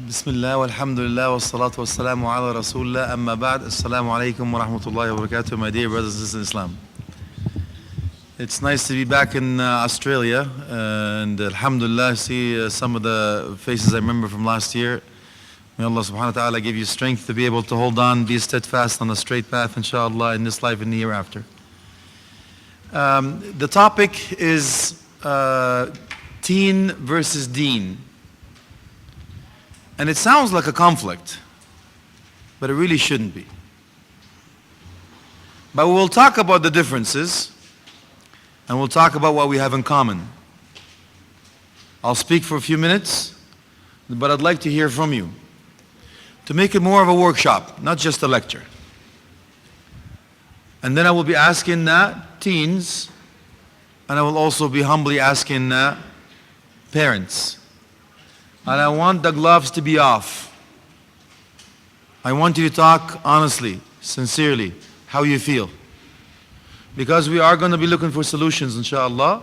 بسم الله والحمد لله والصلاة والسلام على رسول الله أما بعد السلام عليكم ورحمة الله وبركاته. My dear brothers and sisters in Islam, it's nice to be back in Australia, and alhamdulillah I see some of the faces I remember from last year. May Allah subhanahu wa ta'ala give you strength to be able to hold on, be steadfast on the straight path inshallah in this life and the hereafter. The topic is teen versus Deen. And it sounds like a conflict, but it really shouldn't be. But we'll talk about the differences, and we'll talk about what we have in common. I'll speak for a few minutes, but I'd like to hear from you, to make it more of a workshop, not just a lecture. And then I will be asking teens, and I will also be humbly asking parents. And I want the gloves to be off. I want you to talk honestly, sincerely, how you feel. Because we are going to be looking for solutions, inshallah,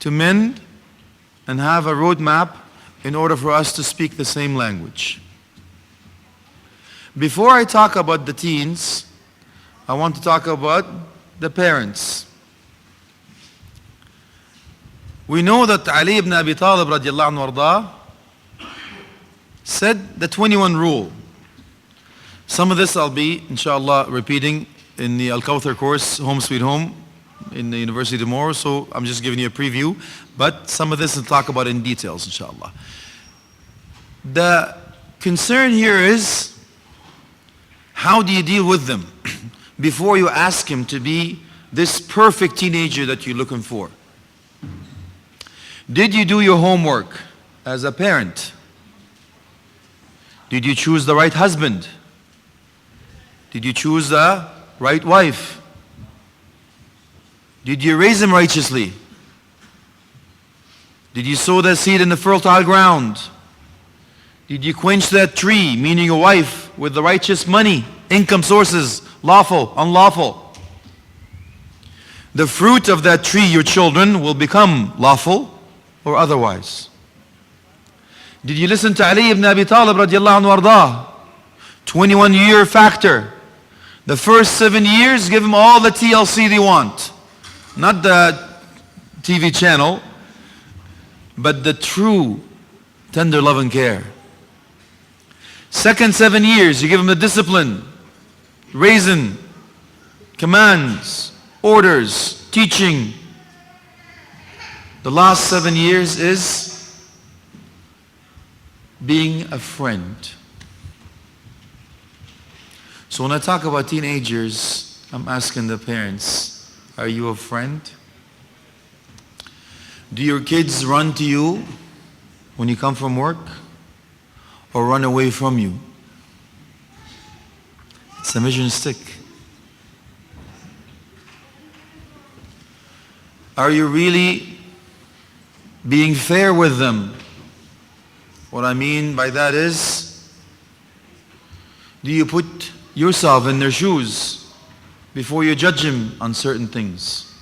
to mend and have a roadmap in order for us to speak the same language. Before I talk about the teens, I want to talk about the parents. We know that Ali ibn Abi Talib radiallahu anhu warda said the 21 rule. Some of this I'll be, inshallah, repeating in the Al-Kawthar course, Home Sweet Home, in the university tomorrow, so I'm just giving you a preview, but some of this I'll talk about in details, inshallah. The concern here is, how do you deal with them before you ask him to be this perfect teenager that you're looking for? Did you do your homework as a parent? Did you choose the right husband? Did you choose the right wife? Did you raise him righteously? Did you sow that seed in the fertile ground? Did you quench that tree, meaning your wife, with the righteous money, income sources, lawful, unlawful? The fruit of that tree, your children, will become lawful or otherwise. Did you listen to Ali ibn Abi Talib radiallahu anhu warda? 21-year factor. The first 7 years, give them all the TLC they want. Not the TV channel, but the true tender love and care. Second 7 years, you give them the discipline, raising, commands, orders, teaching. The last 7 years is being a friend. So when I talk about teenagers, I'm asking the parents, are you a friend? Do your kids run to you when you come from work, or run away from you? It's a measuring stick. Are you really being fair with them? What I mean by that is, do you put yourself in their shoes before you judge them on certain things?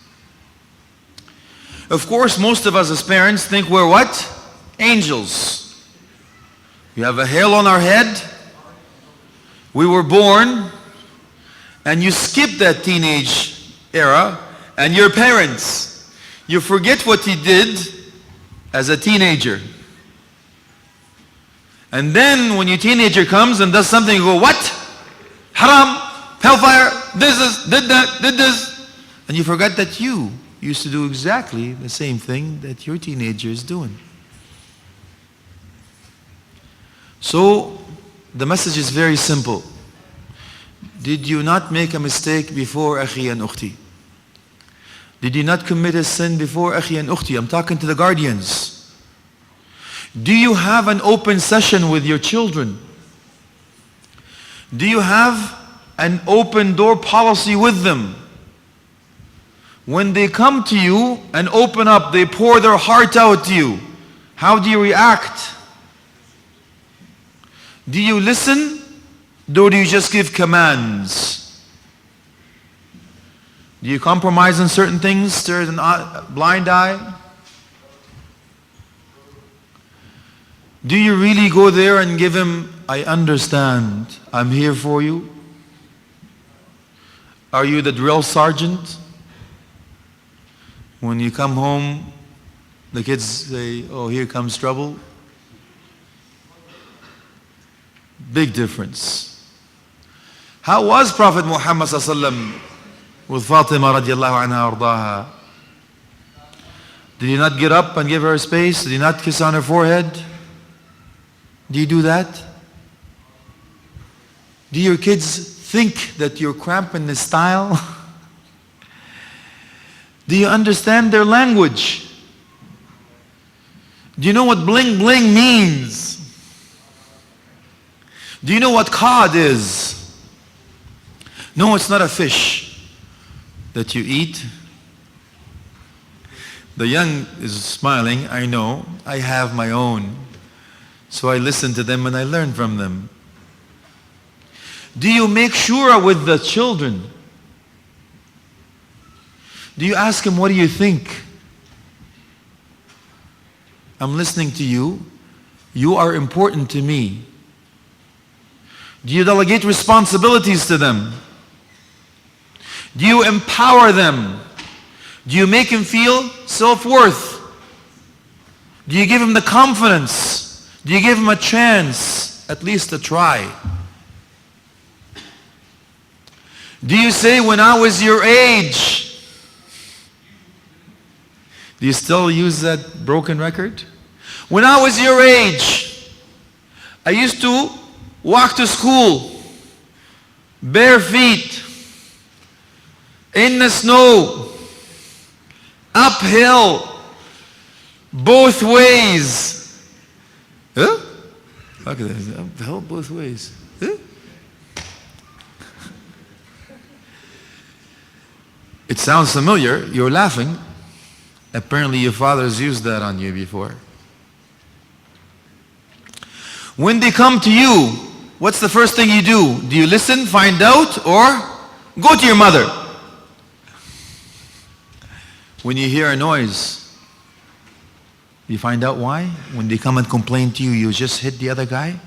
Of course, most of us as parents think we're what? Angels. We have a hair on our head. We were born, and you skip that teenage era, and your parents, you forget what you did as a teenager. And then when your teenager comes and does something, you go, what? Haram, hellfire, did that, did this. And you forgot that you used to do exactly the same thing that your teenager is doing. So the message is very simple. Did you not make a mistake before akhi and ukhti? Did you not commit a sin before akhi and ukhti? I'm talking to the guardians. Do you have an open session with your children? Do you have an open door policy with them? When they come to you and open up, they pour their heart out to you, how do you react? Do you listen, or do you just give commands? Do you compromise on certain things, turn a blind eye? Do you really go there and give him, I understand, I'm here for you? Are you the drill sergeant? When you come home, the kids say, oh, here comes trouble. Big difference. How was Prophet Muhammad ﷺ with Fatima radiallahu anha ardaha? Did he not get up and give her space? Did he not kiss on her forehead? Do you do that? Do your kids think that you're cramping the style? Do you understand their language? Do you know what bling bling means? Do you know what cod is? No, it's not a fish that you eat. The young is smiling, I know. I have my own. So I listen to them and I learn from them. Do you make sure with the children? Do you ask them, what do you think? I'm listening to you. You are important to me. Do you delegate responsibilities to them? Do you empower them? Do you make them feel self-worth? Do you give them the confidence? Do you give them a chance, at least to try? Do you say, when I was your age? Do you still use that broken record? When I was your age, I used to walk to school, bare feet, in the snow, uphill, both ways. Huh? Look at that. Uphill both ways. Huh? It sounds familiar. You're laughing. Apparently your fathers used that on you before. When they come to you, what's the first thing you do? Do you listen, find out, or go to your mother? When you hear a noise, you find out why? When they come and complain to you, you just hit the other guy?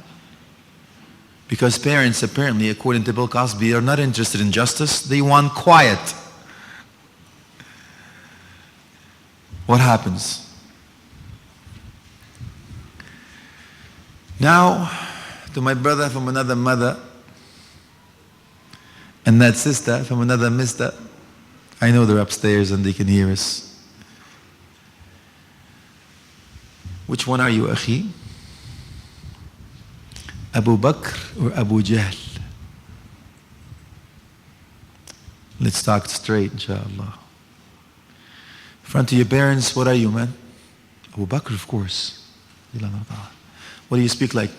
Because parents, apparently, according to Bill Cosby, are not interested in justice. They want quiet. What happens? Now, to my brother from another mother, and that sister from another mister, I know they're upstairs and they can hear us. Which one are you, Akhi? Abu Bakr or Abu Jahl? Let's talk straight, inshallah. In front of your parents, what are you, man? Abu Bakr, of course. What do you speak like?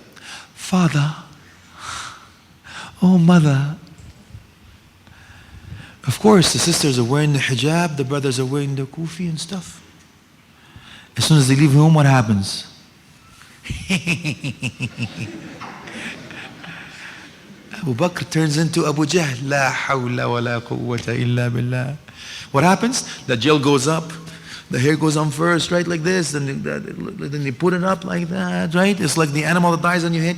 Father. Oh, mother. Of course, the sisters are wearing the hijab, the brothers are wearing the kufi and stuff. As soon as they leave home, what happens? Abu Bakr turns into Abu Jahl. La hawla wa la quwwata illa billah. What happens? The gel goes up. The hair goes on first, right, like this. Then they put it up like that, right? It's like the animal that dies on your head.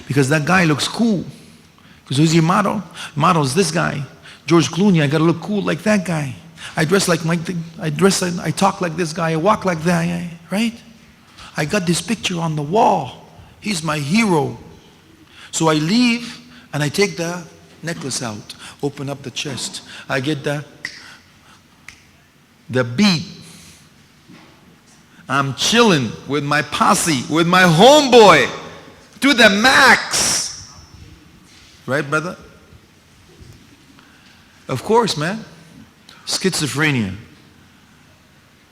Because that guy looks cool. Because who's your model? Model is this guy. George Clooney, I got to look cool like that guy. I dress like I talk like this guy, I walk like that guy, right? I got this picture on the wall. He's my hero. So I leave and I take the necklace out, open up the chest. I get the beat. I'm chilling with my posse, with my homeboy, to the max. Right, brother? Of course, man. Schizophrenia.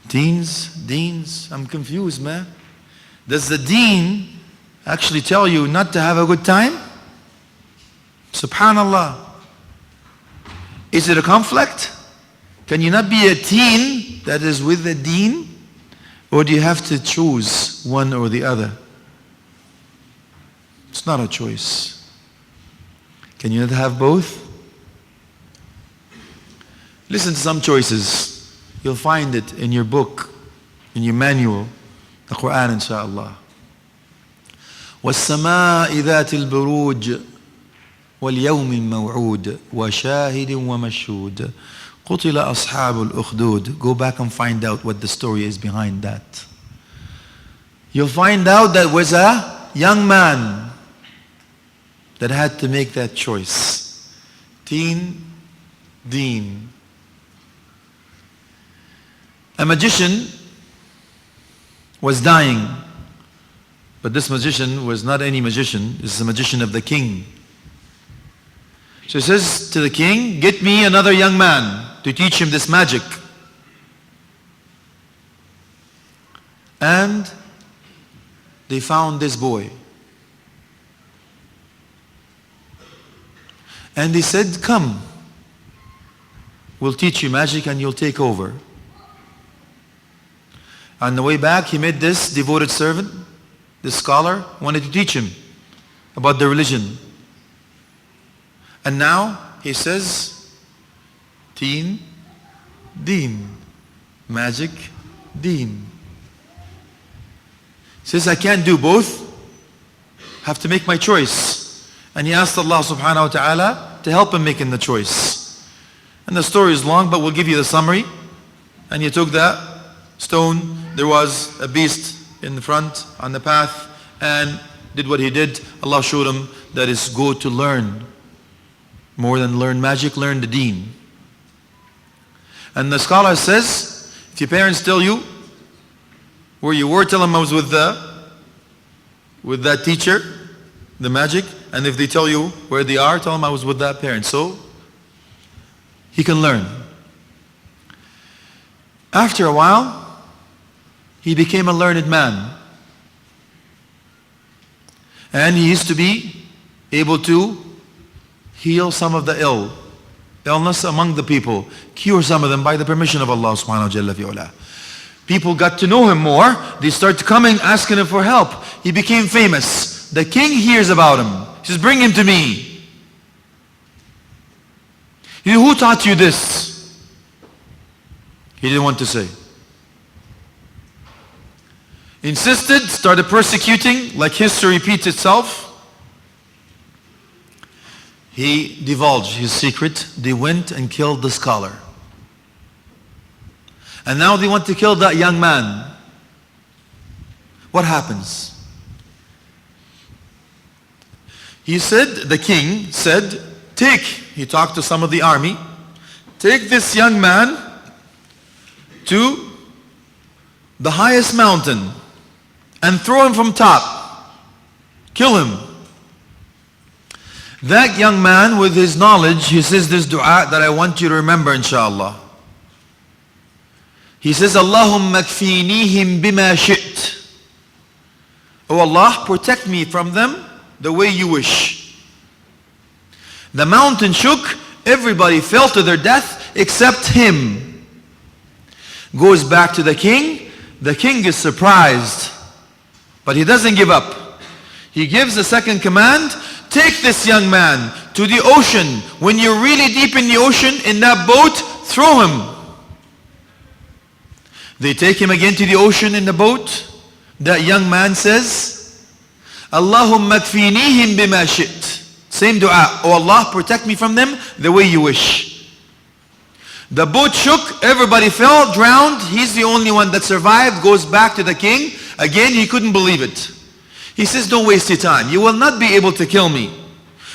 Deans, I'm confused, man. Does the Deen actually tell you not to have a good time? Subhanallah. Is it a conflict? Can you not be a teen that is with the Deen? Or do you have to choose one or the other? It's not a choice. Can you not have both? Listen to some choices. You'll find it in your book, in your manual. The Quran, inshaAllah. وَالسَّمَاءِ ذَاتِ الْبُرُوجِ وَالْيَوْمِ الْمَوْعُودِ وَشَاهِدٍ وَمَشْهُودٍ قُتِلَ أَصْحَابُ الْأُخْدُودِ. Go back and find out what the story is behind that. You'll find out that was a young man that had to make that choice. Deen. A magician was dying. But this magician was not any magician. This is a magician of the king. So he says to the king, get me another young man to teach him this magic. And they found this boy. And they said, come, we'll teach you magic and you'll take over. On the way back, he met this devoted servant. This scholar wanted to teach him about the religion. And now he says, Deen, magic, Deen. He says, I can't do both. Have to make my choice. And he asked Allah subhanahu wa ta'ala to help him making the choice. And the story is long, but we'll give you the summary. And he took that stone. There was a beast in the front on the path and did what he did. Allah showed him that it's good to learn. More than learn magic, learn the Deen. And the scholar says, if your parents tell you where you were, tell them I was with that teacher, the magic. And if they tell you where they are, tell them I was with that parent. So he can learn. After a while, he became a learned man. And he used to be able to heal some of the illness among the people, cure some of them by the permission of Allah subhanahu wa ta'ala. People got to know him more. They started coming, asking him for help. He became famous. The king hears about him. He says, bring him to me. He said, who taught you this? He didn't want to say. Insisted, started persecuting, like history repeats itself. He divulged his secret. They went and killed the scholar. And now they want to kill that young man. What happens? He said, the king said, he talked to some of the army, take this young man to the highest mountain and throw him from top. Kill him. That young man, with his knowledge, he says this dua that I want you to remember, inshallah. He says, Allahumma kfinihim bima shi't. Oh Allah, protect me from them the way you wish. The mountain shook. Everybody fell to their death except him. Goes back to the king. The king is surprised. But he doesn't give up. He gives the second command, take this young man to the ocean. When you're really deep in the ocean, in that boat, throw him. They take him again to the ocean in the boat. That young man says, Allahumma kfinihim bima shi't. Same dua. Oh Allah, protect me from them the way you wish. The boat shook, everybody fell, drowned. He's the only one that survived, goes back to the king. Again, he couldn't believe it. He says, don't waste your time. You will not be able to kill me.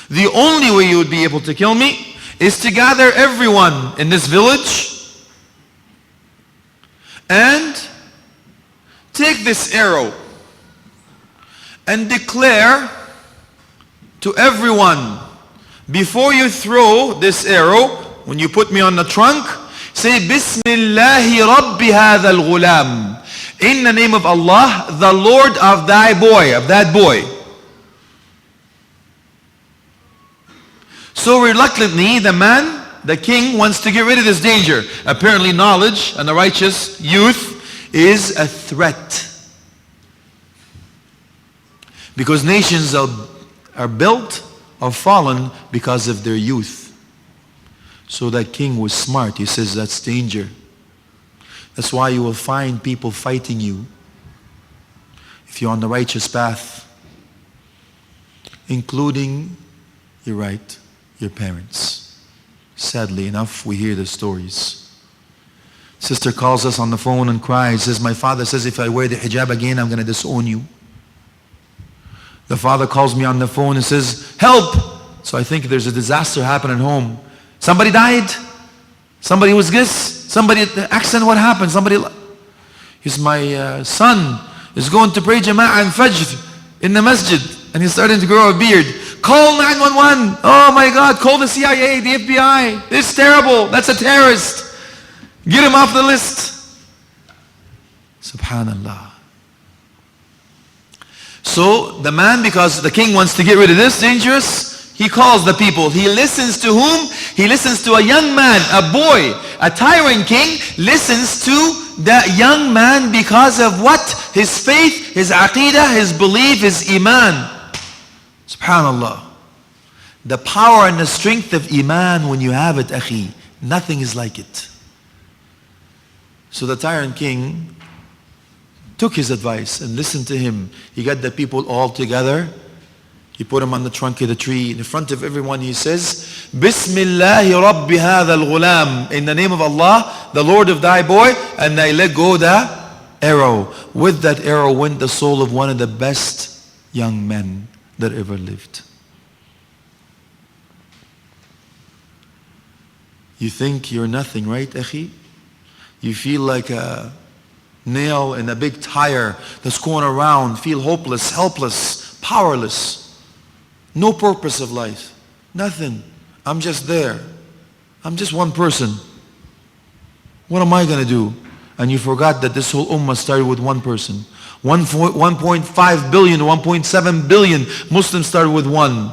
The only way you would be able to kill me is to gather everyone in this village and take this arrow and declare to everyone, before you throw this arrow, when you put me on the trunk, say, Bismillahi Rabbi hadha al-ghulam. In the name of Allah, the Lord of that boy. So reluctantly, the king wants to get rid of this danger. Apparently knowledge and the righteous youth is a threat. Because nations are built or fallen because of their youth. So that king was smart. He says that's danger. That's why you will find people fighting you if you're on the righteous path, including, you're right, your parents. Sadly enough, we hear the stories. Sister calls us on the phone and cries, says, my father says if I wear the hijab again, I'm going to disown you. The father calls me on the phone and says, help! So I think there's a disaster happening at home. Somebody died? Somebody was this? Somebody, accident, what happened? Somebody, he's my son is going to pray Jama'ah and Fajr in the masjid and he's starting to grow a beard. Call 911. Oh my God, call the CIA, the FBI. It's terrible. That's a terrorist. Get him off the list. Subhanallah. So the man, because the king wants to get rid of this dangerous, he calls the people. He listens to whom? He listens to a young man, a boy. A tyrant king listens to that young man because of what? His faith, his aqeedah, his belief, his iman. Subhanallah. The power and the strength of iman when you have it, akhi, nothing is like it. So the tyrant king took his advice and listened to him. He got the people all together. He put them on the trunk of the tree. In front of everyone he says, Bismillahi Rabbi hadha al-ghulam. In the name of Allah, the Lord of thy boy. And they let go the arrow. With that arrow went the soul of one of the best young men that ever lived. You think you're nothing, right, akhi? You feel like a nail in a big tire that's going around. Feel hopeless, helpless, powerless. No purpose of life. Nothing. I'm just there. I'm just one person. What am I going to do? And you forgot that this whole ummah started with one person. 1.5 billion, 1.7 billion Muslims started with one.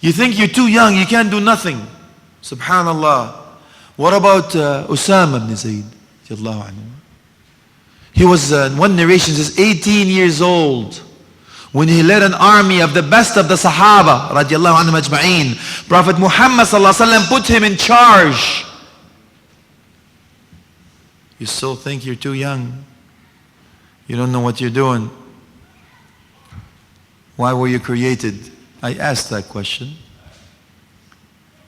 You think you're too young, you can't do nothing. Subhanallah. What about Usama ibn Zayd? He was, one narration says, 18 years old when he led an army of the best of the Sahaba, radiallahu anhum ajma'een. Prophet Muhammad sallallahu alaihi wasallam put him in charge. You still think you're too young. You don't know what you're doing. Why were you created? I asked that question.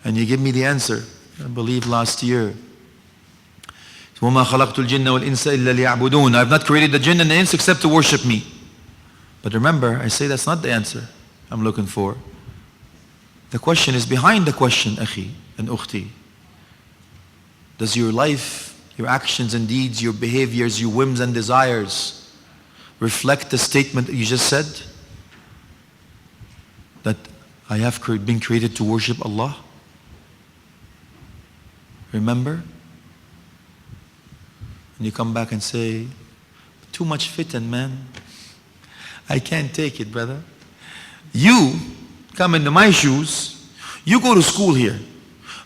And you give me the answer. I believe last year. وَمَا خَلَقْتُ الْجِنَّ وَالْإِنسَ إِلَّا لِيَعْبُدُونَ. I have not created the jinn and the ins except to worship me. But remember, I say that's not the answer I'm looking for. The question is behind the question, akhi and ukhti. Does your life, your actions and deeds, your behaviors, your whims and desires reflect the statement that you just said? That I have been created to worship Allah? Remember? And you come back and say, too much fitan, man. I can't take it, brother. You come into my shoes. You go to school here.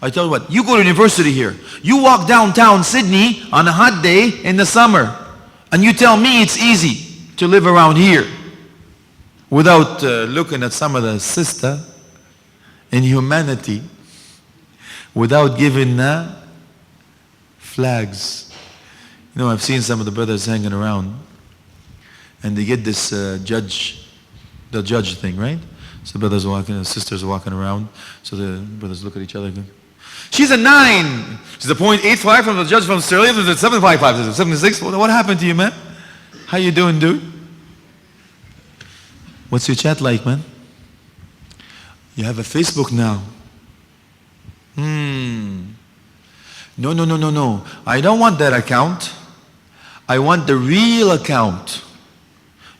I tell you what, you go to university here. You walk downtown Sydney on a hot day in the summer. And you tell me it's easy to live around here without looking at some of the sister in humanity, without giving flags. You know, I've seen some of the brothers hanging around and they get this the judge thing, right? So brothers are walking, the sisters are walking around. So the brothers look at each other. She's a 9. She's a .85 from the judge from Australia. There's a 7.55. There's a 76. What happened to you, man? How you doing, dude? What's your chat like, man? You have a Facebook now. No. I don't want that account. I want the real account.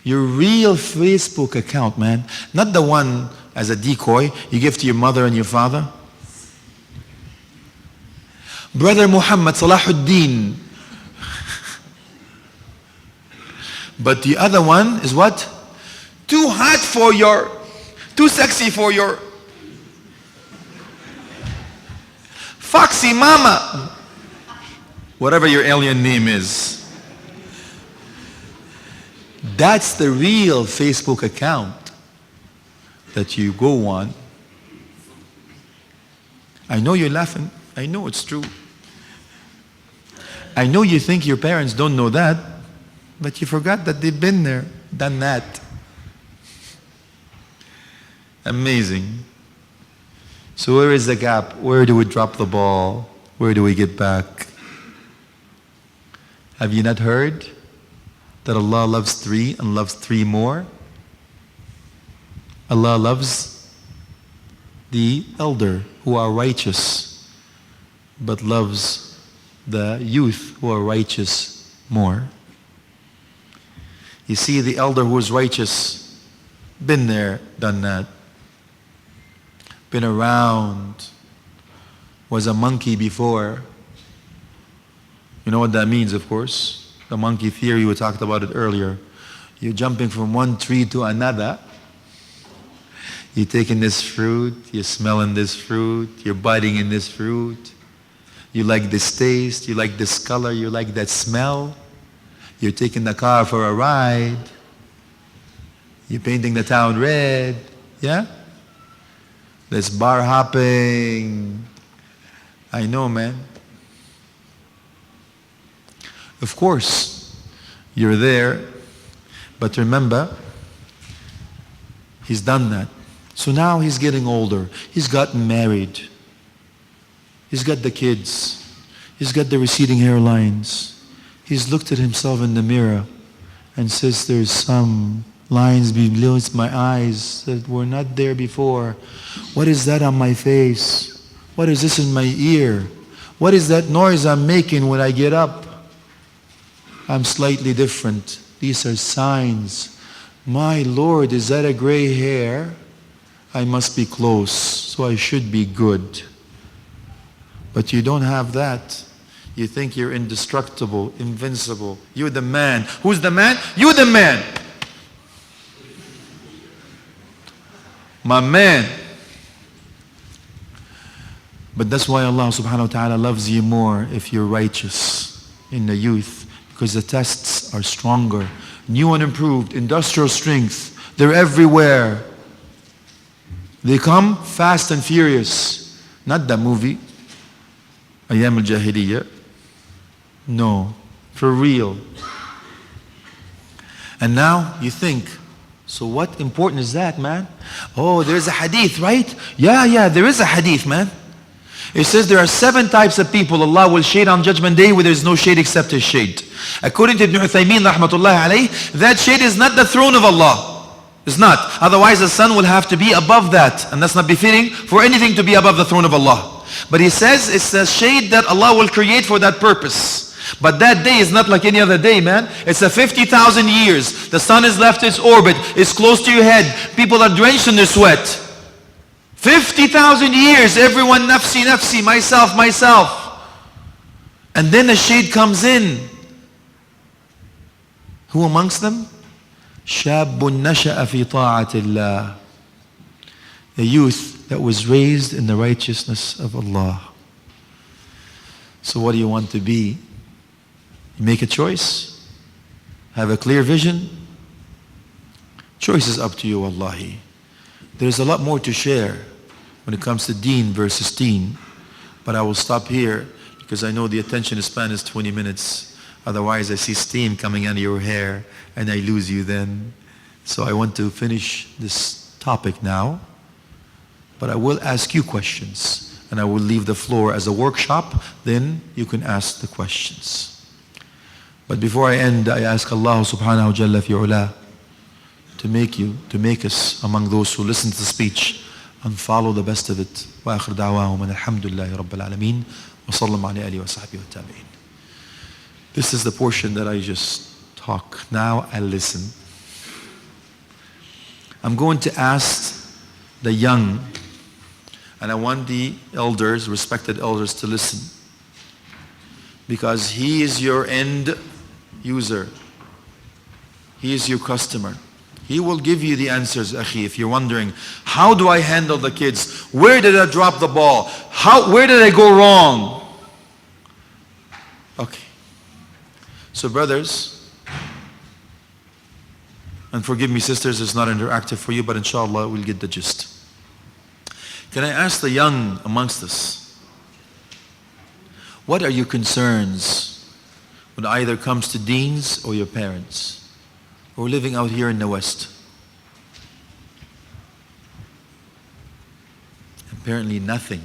Your real Facebook account, man. Not the one as a decoy you give to your mother and your father. Brother Muhammad Salahuddin. But the other one is what? Too hot for your, too sexy for your Foxy Mama. Whatever your alien name is. That's the real Facebook account that you go on. I know you're laughing. I know it's true. I know you think your parents don't know that, but you forgot that they've been there. done that. Amazing. So where is the gap? Where do we drop the ball? Where do we get back? Have you not heard that Allah loves 3 and loves 3 more? Allah loves the elder who are righteous, but loves the youth who are righteous more. You see, the elder who is righteous, been there, done that, been around, was a monkey before. You know what that means, of course. The monkey theory, we talked about it earlier. You're jumping from one tree to another. You're taking this fruit, you're smelling this fruit, you're biting in this fruit. You like this taste, you like this color, you like that smell. You're taking the car for a ride. You're painting the town red. Yeah? There's bar hopping. I know, man. Of course, you're there, but remember, he's done that. So now he's getting older. He's gotten married. He's got the kids. He's got the receding hairlines. He's looked at himself in the mirror and says, there's some lines below my eyes that were not there before. What is that on my face? What is this in my ear? What is that noise I'm making when I get up? I'm slightly different. These are signs. My Lord, is that a gray hair? I must be close, so I should be good. But you don't have that. You think you're indestructible, invincible. You're the man. Who's the man? You're the man. My man. But that's why Allah subhanahu wa ta'ala loves you more if you're righteous in the youth. Because the tests are stronger. New and improved, industrial strength. They're everywhere. They come fast and furious. Not the movie, Ayyam al-Jahiliyyah. No, for real. And now you think, so what important is that, man? Oh, there's a hadith, right? Yeah, there is a hadith, man. It says there are 7 types of people Allah will shade on Judgment Day where there is no shade except His shade. According to Ibn Uthaymeen, rahmatullahi alayh, that shade is not the throne of Allah. It's not. Otherwise the sun will have to be above that. And that's not befitting for anything to be above the throne of Allah. But he says it's a shade that Allah will create for that purpose. But that day is not like any other day, man. It's a 50,000 years. The sun has left its orbit. It's close to your head. People are drenched in their sweat. 50,000 years. Everyone nafsi, nafsi, myself. And then a shade comes in. Who amongst them? شاب نشأ في طاعة الله. A youth that was raised in the righteousness of Allah. So what do you want to be? You make a choice. Have a clear vision. Choice is up to you, wallahi. There's a lot more to share when it comes to Deen versus Teen. But I will stop here because I know the attention span is 20 minutes. Otherwise I see steam coming out of your hair and I lose you then. So I want to finish this topic now. But I will ask you questions. And I will leave the floor as a workshop. Then you can ask the questions. But before I end, I ask Allah subhanahu wa jalla fi'ula to make us among those who listen to the speech and follow the best of it. Wa akhir da'wahum and alhamdulillahi rabbil alameen. Wa sallallahu alayhi wa sahbihi wa tabi'in. This is the portion that I just talk. Now I listen. I'm going to ask the young, and I want the elders, respected elders, to listen. Because he is your end user. He is your customer. He will give you the answers, akhi, if you're wondering, how do I handle the kids? Where did I drop the ball? Where did I go wrong? Okay. So brothers, and forgive me sisters, it's not interactive for you, but inshallah we'll get the gist. Can I ask the young amongst us, what are your concerns when either comes to deens or your parents? or living out here in the West? Apparently nothing.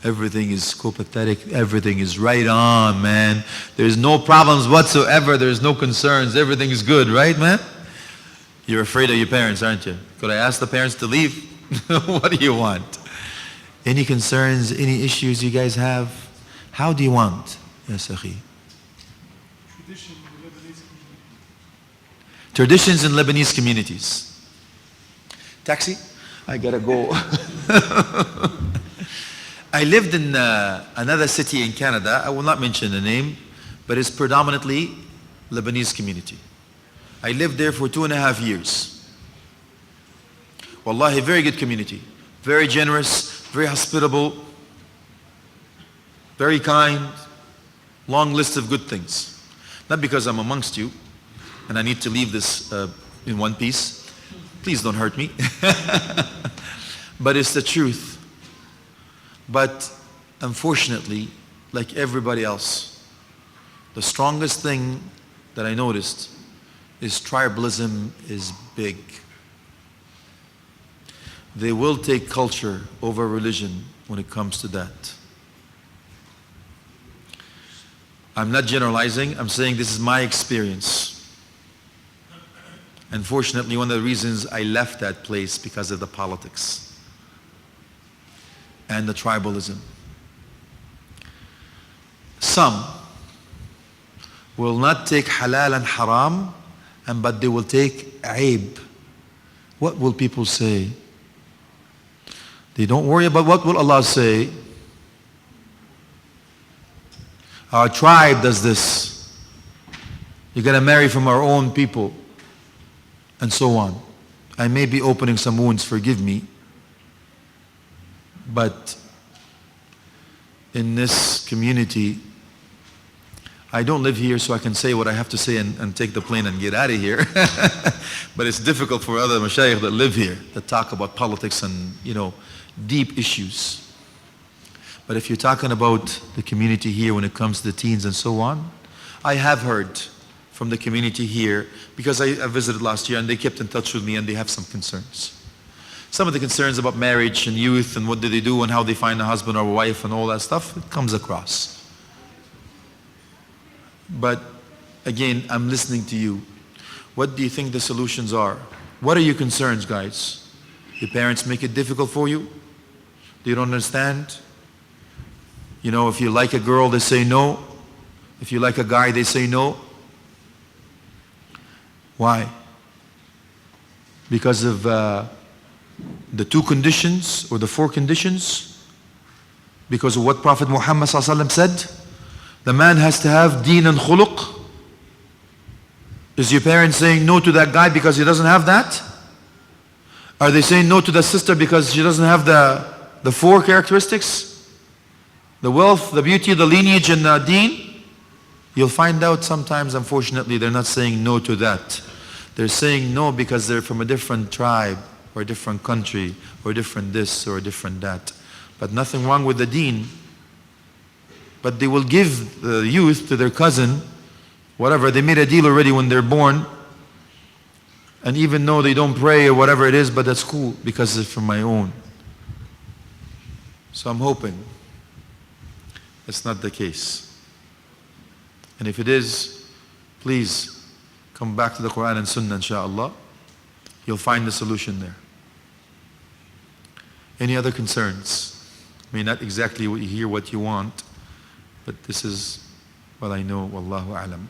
Everything is copacetic. Everything is right on, man. There's no problems whatsoever. There's no concerns. Everything is good, right, man? You're afraid of your parents, aren't you? Could I ask the parents to leave? What do you want? Any concerns, any issues you guys have? How do you want? Yes, Akhi. Traditions in Lebanese communities. Taxi? I gotta go. I lived in another city in Canada. I will not mention the name, but it's predominantly Lebanese community. I lived there for 2.5 years. Wallahi, very good community. Very generous, very hospitable, very kind, long list of good things. Not because I'm amongst you and I need to leave this in one piece. Please don't hurt me. But it's the truth. But unfortunately, like everybody else, the strongest thing that I noticed is tribalism is big. They will take culture over religion when it comes to that. I'm not generalizing, I'm saying this is my experience. Unfortunately, one of the reasons I left that place because of the politics and the tribalism. Some will not take halal and haram, but they will take aib. What will people say? They don't worry about what will Allah say. Our tribe does this. You're going to marry from our own people. And so on. I may be opening some wounds, forgive me. But in this community, I don't live here so I can say what I have to say and take the plane and get out of here. But it's difficult for other mashayikh that live here that talk about politics and, deep issues. But if you're talking about the community here when it comes to the teens and so on, I have heard from the community here, because I visited last year and they kept in touch with me and they have some concerns. Some of the concerns about marriage and youth and what do they do and how they find a husband or a wife and all that stuff, it comes across. But again, I'm listening to you. What do you think the solutions are? What are your concerns, guys? Your parents make it difficult for you? They don't understand? If you like a girl, they say no. If you like a guy, they say no. Why? Because of the two conditions or the four conditions? Because of what Prophet Muhammad ﷺ said? The man has to have deen and khuluq. Is your parents saying no to that guy because he doesn't have that? Are they saying no to the sister because she doesn't have the four characteristics? The wealth, the beauty, the lineage, and the deen? You'll find out sometimes, unfortunately, they're not saying no to that. They're saying no because they're from a different tribe, or a different country, or a different this, or a different that. But nothing wrong with the deen. But they will give the youth to their cousin, whatever. They made a deal already when they're born. And even though they don't pray or whatever it is, but that's cool because it's from my own. So I'm hoping that's not the case. And if it is, please come back to the Quran and Sunnah, inshaAllah. You'll find the solution there. Any other concerns? May not exactly hear what you want, but this is what I know, wallahu a'lam.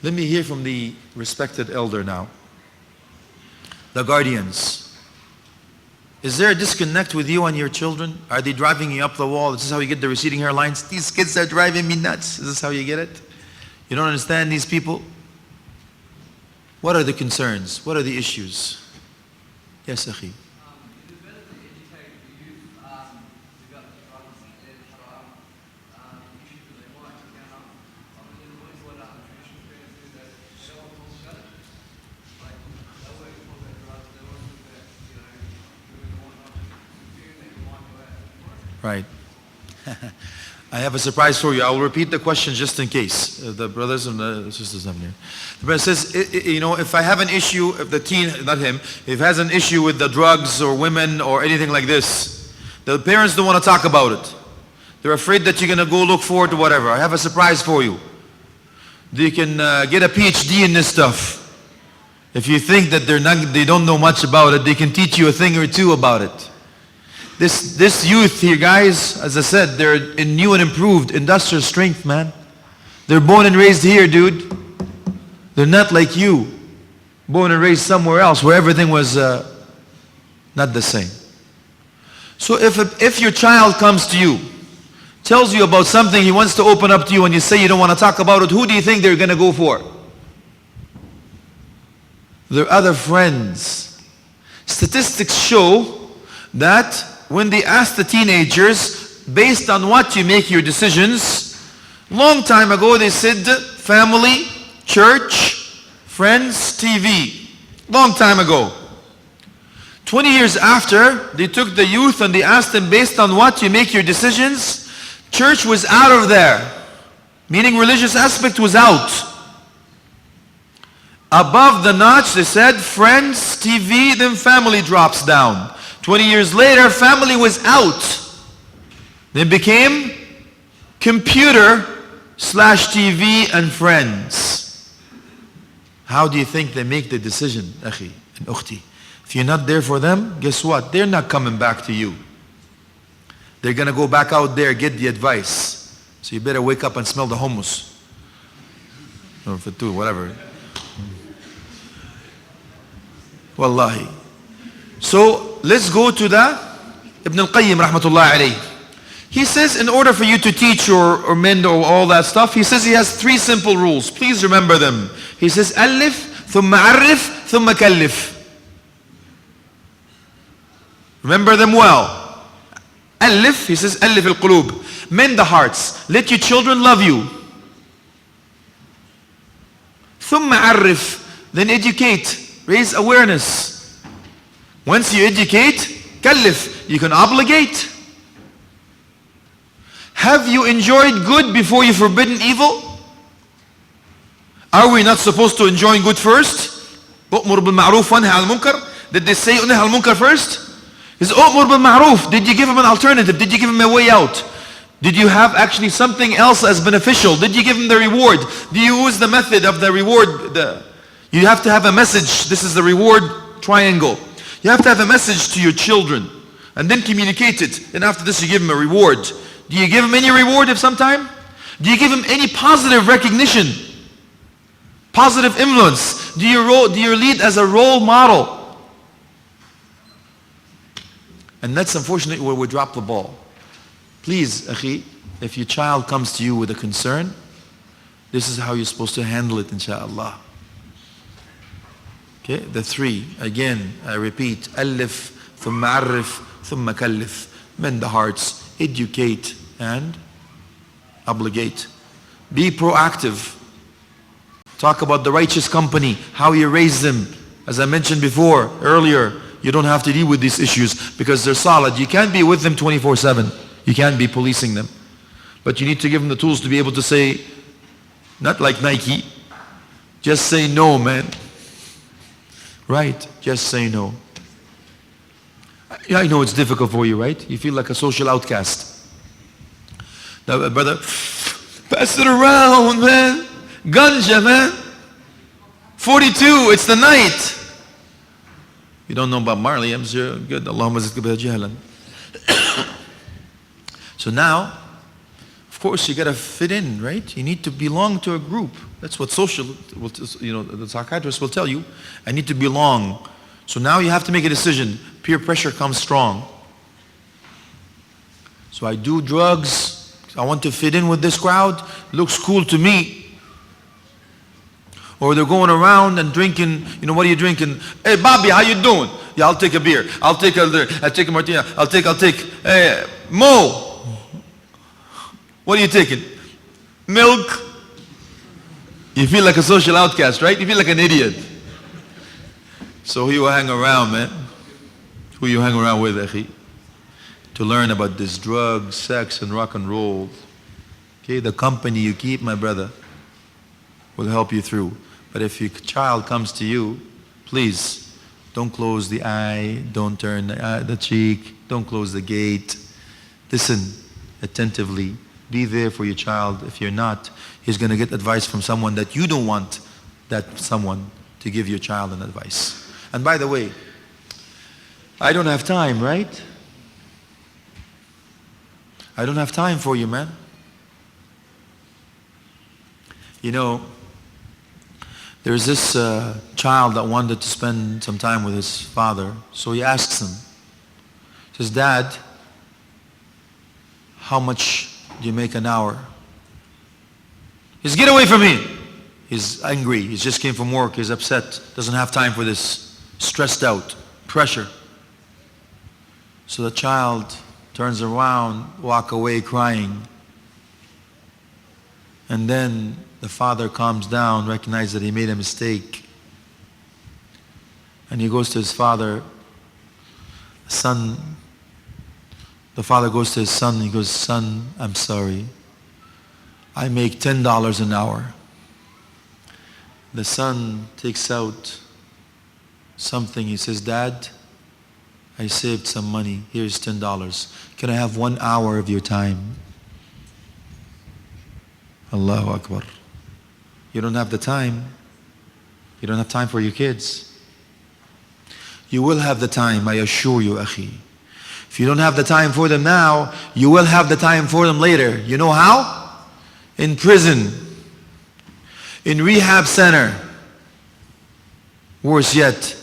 Let me hear from the respected elder now. The guardians. Is there a disconnect with you and your children? Are they driving you up the wall? This is how you get the receding hairlines? These kids are driving me nuts. Is this how you get it? You don't understand these people? What are the concerns? What are the issues? Yes, Akhi. Right. I have a surprise for you. I will repeat the question just in case the brothers and the sisters have here. The brother says, if I have an issue, if the teen, not him, if has an issue with the drugs or women or anything like this, the parents don't want to talk about it. They're afraid that you're going to go look for it or whatever. I have a surprise for you. You can get a PhD in this stuff. If you think that they don't know much about it, they can teach you a thing or two about it. This youth here, guys, as I said, they're in new and improved industrial strength, man. They're born and raised here, dude. They're not like you, born and raised somewhere else where everything was not the same. So if your child comes to you, tells you about something he wants to open up to you, and you say you don't want to talk about it, who do you think they're going to go for? Their other friends. Statistics show that when they ask the teenagers, based on what you make your decisions, long time ago they said family, church, friends, TV. Long time ago. 20 years after, they took the youth and they asked them, based on what you make your decisions, church was out of there. Meaning religious aspect was out. Above the notch, they said, friends, TV, then family drops down. 20 years later, family was out. Then became computer/TV and friends. How do you think they make the decision, akhi and ukhti? If you're not there for them, guess what? They're not coming back to you. They're going to go back out there, get the advice. So you better wake up and smell the hummus. Or fatou, whatever. Wallahi. So let's go to the Ibn al-Qayyim rahmatullah alayh. He says in order for you to teach or mend or all that stuff, he says he has 3 simple rules. Please remember them. He says, Alif, thumma arif, thumma kallif. Remember them well. Alif, he says, Alif al-qulub. Mend the hearts. Let your children love you. Thumma arif. Then educate. Raise awareness. Once you educate, kallif, you can obligate. Have you enjoyed good before you forbidden evil? Are we not supposed to enjoy good first? U'mur bil ma'ruf wa nahy al munkar. Did they say nahy al munkar first? Is u'mur bil ma'ruf. Did you give him an alternative? Did you give him a way out? Did you have actually something else as beneficial? Did you give him the reward? Do you use the method of the reward? You have to have a message. This is the reward triangle. You have to have a message to your children and then communicate it. And after this you give them a reward. Do you give them any reward of some time? Do you give them any positive recognition? Positive influence? Do you lead as a role model? And that's unfortunately where we drop the ball. Please, akhi, if your child comes to you with a concern, this is how you're supposed to handle it, inshaAllah. Okay, the 3, again, I repeat, alif, thumma arif, thumma kallif. Mend the hearts, educate and obligate. Be proactive. Talk about the righteous company, how you raise them. As I mentioned before, earlier, you don't have to deal with these issues because they're solid. You can't be with them 24/7. You can't be policing them. But you need to give them the tools to be able to say, not like Nike, just say no, man. Right? Just say no. I know it's difficult for you, right? You feel like a social outcast. Now, brother, pass it around, man. Ganja, man. 42, it's the night. You don't know about Marley, I'm sure. Good. Allahumma zidka jahlan. So now, of course, you got to fit in, right? You need to belong to a group. That's what social, the psychiatrist will tell you. I need to belong. So now you have to make a decision. Peer pressure comes strong. So I do drugs. I want to fit in with this crowd. Looks cool to me. Or they're going around and drinking, what are you drinking? Hey, Bobby, how you doing? Yeah, I'll take a beer. I'll take a martini. I'll take. Hey, Mo, what are you taking? Milk. You feel like a social outcast, right? You feel like an idiot. So who you hang around, man? Who you hang around with, akhi? To learn about this drugs, sex, and rock and roll. Okay, the company you keep, my brother, will help you through. But if your child comes to you, please don't close the eye, don't turn the cheek, don't close the gate. Listen attentively. Be there for your child. If you're not, he's going to get advice from someone that you don't want that someone to give your child an advice. And by the way, I don't have time, right? I don't have time for you, man. You know, there's this child that wanted to spend some time with his father. So he asks him, he says, Dad, how much do you make an hour? He says, get away from me. He's angry. He just came from work. He's upset. Doesn't have time for this. Stressed out. Pressure. So the child turns around, walk away crying. And then the father calms down, recognizes that he made a mistake. And he goes to his father, son. The father goes to his son, he goes, son, I'm sorry. I make $10 an hour. The son takes out something. He says, Dad, I saved some money. Here's $10. Can I have 1 hour of your time? Allahu Akbar. You don't have the time. You don't have time for your kids. You will have the time, I assure you, akhi. If you don't have the time for them now, you will have the time for them later. You know how? In prison, in rehab center, worse yet,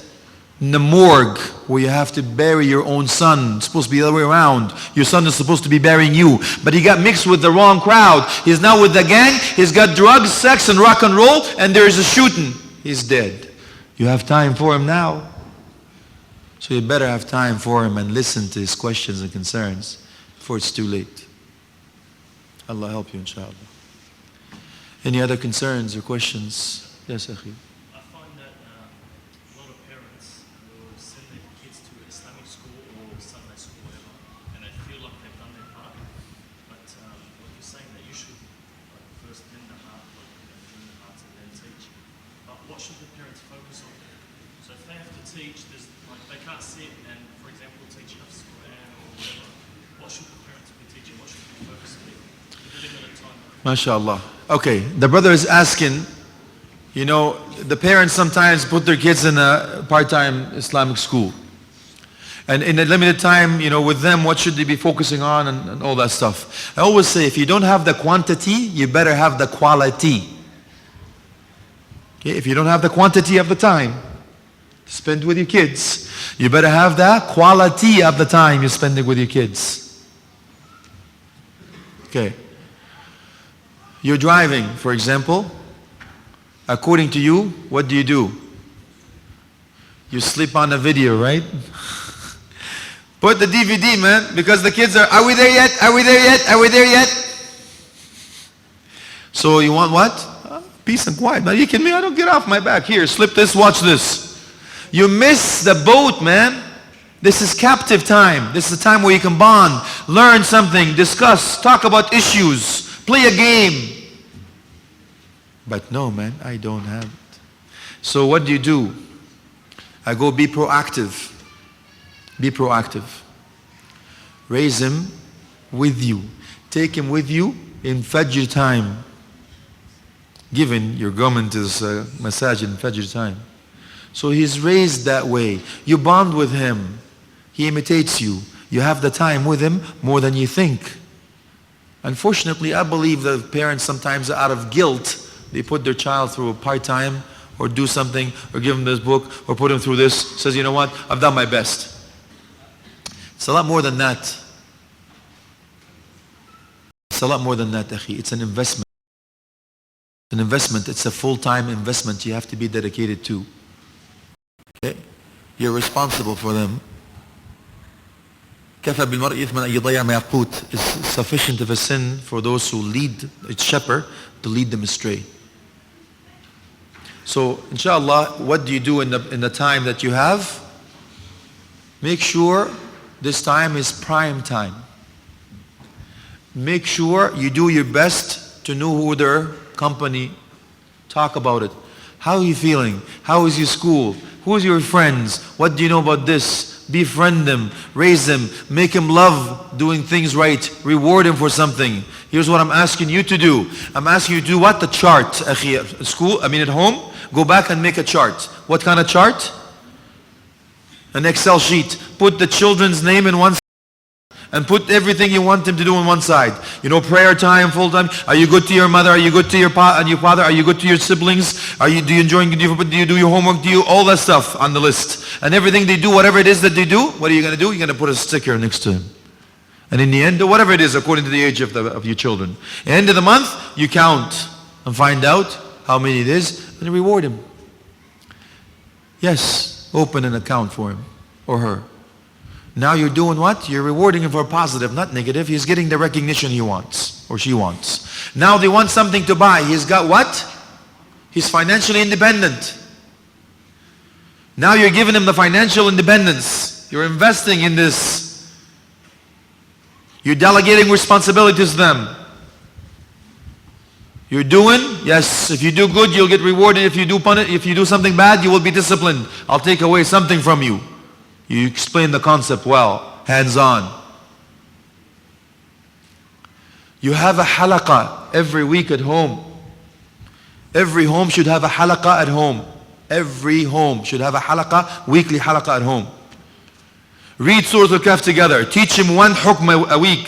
in the morgue, where you have to bury your own son. It's supposed to be the other way around. Your son is supposed to be burying you. But he got mixed with the wrong crowd. He's now with the gang. He's got drugs, sex, and rock and roll, and there's a shooting. He's dead. You have time for him now. So you better have time for him and listen to his questions and concerns before it's too late. Allah help you, inshallah. Any other concerns or questions? Yes, Akhi. I find that a lot of parents will send their kids to Islamic school or Sunday school, whatever, and they feel like they've done their part. But what you're saying that you should first mend the heart, mend the hearts, and then teach. But what should the parents focus on? So if they have to teach, they can't sit and, for example, teach Hafs Quran or whatever. What should the parents be teaching? What should the focus be? With the limited time. MashaAllah. Okay, the brother is asking, you know, the parents sometimes put their kids in a part-time Islamic school. And in a limited time, you know, with them, what should they be focusing on and all that stuff. I always say, if you don't have the quantity, you better have the quality. Okay, if you don't have the quantity of the time to spend with your kids, you better have the quality of the time you're spending with your kids. Okay. You're driving, for example. According to you, what do? You sleep on a video, right? Put the DVD, man, because the kids are we there yet? Are we there yet? Are we there yet? So you want what? Peace and quiet. Now you kidding me? I don't get off my back. Here, slip this, watch this. You miss the boat, man. This is captive time. This is a time where you can bond, learn something, discuss, talk about issues, play a game. But no, man, I don't have it. So what do? I go be proactive. Be proactive. Raise him with you. Take him with you in Fajr time. Given you're going to this masajid in Fajr time. So he's raised that way. You bond with him. He imitates you. You have the time with him more than you think. Unfortunately, I believe that parents sometimes out of guilt, they put their child through a part-time or do something or give them this book or put him through this. Says, you know what? I've done my best. It's a lot more than that. It's a lot more than that, akhi. It's an investment. It's an investment. It's a full-time investment you have to be dedicated to. Okay? You're responsible for them. كَفَى بِالْمَرْءِ إِثْمًا أَن يُضَيَّعَ مَا يَقُوتُ. It's sufficient of a sin for those who lead, it's shepherd, to lead them astray. So, inshallah, what do you do in the time that you have? Make sure this time is prime time. Make sure you do your best to know who their company. Talk about it. How are you feeling? How is your school? Who's your friends? What do you know about this? Befriend them, raise them, make them love doing things right, reward them for something. Here's what I'm asking you to do. I'm asking you to do what? The chart, akhi. At home, go back and make a chart. What kind of chart? An Excel sheet. Put the children's name in one and put everything you want them to do on one side. Prayer time, full time. Are you good to your mother? Are you good to your father? Are you good to your siblings? Do you do your homework? Do you all that stuff on the list? And everything they do, whatever it is that they do, what are you going to do? You're going to put a sticker next to him. And in the end, whatever it is, according to the age of your children. At the end of the month, you count and find out how many it is and reward him. Yes, open an account for him or her. Now you're doing what? You're rewarding him for positive, not negative. He's getting the recognition he wants or she wants. Now they want something to buy. He's got what? He's financially independent. Now you're giving him the financial independence. You're investing in this. You're delegating responsibilities to them. You're doing, yes, if you do good, you'll get rewarded. If you do something bad, you will be disciplined. I'll take away something from you. You explain the concept well, hands-on. You have a halaqah every week at home. Every home should have a halaqah at home. Every home should have a halaqah, weekly halaqah at home. Read Surah Al-Kahf together. Teach him one hukm a week.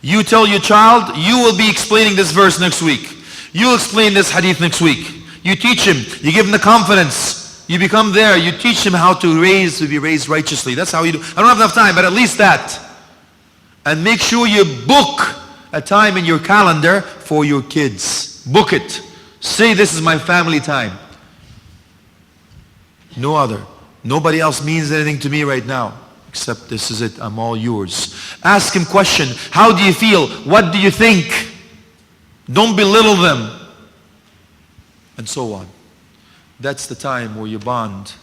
You tell your child, you will be explaining this verse next week. You'll explain this hadith next week. You teach him. You give him the confidence. You become there. You teach him how to be raised righteously. That's how you do. I don't have enough time, but at least that. And make sure you book a time in your calendar for your kids. Book it. Say, this is my family time. No other. Nobody else means anything to me right now. Except this is it. I'm all yours. Ask him question. How do you feel? What do you think? Don't belittle them. And so on. That's the time where you bond.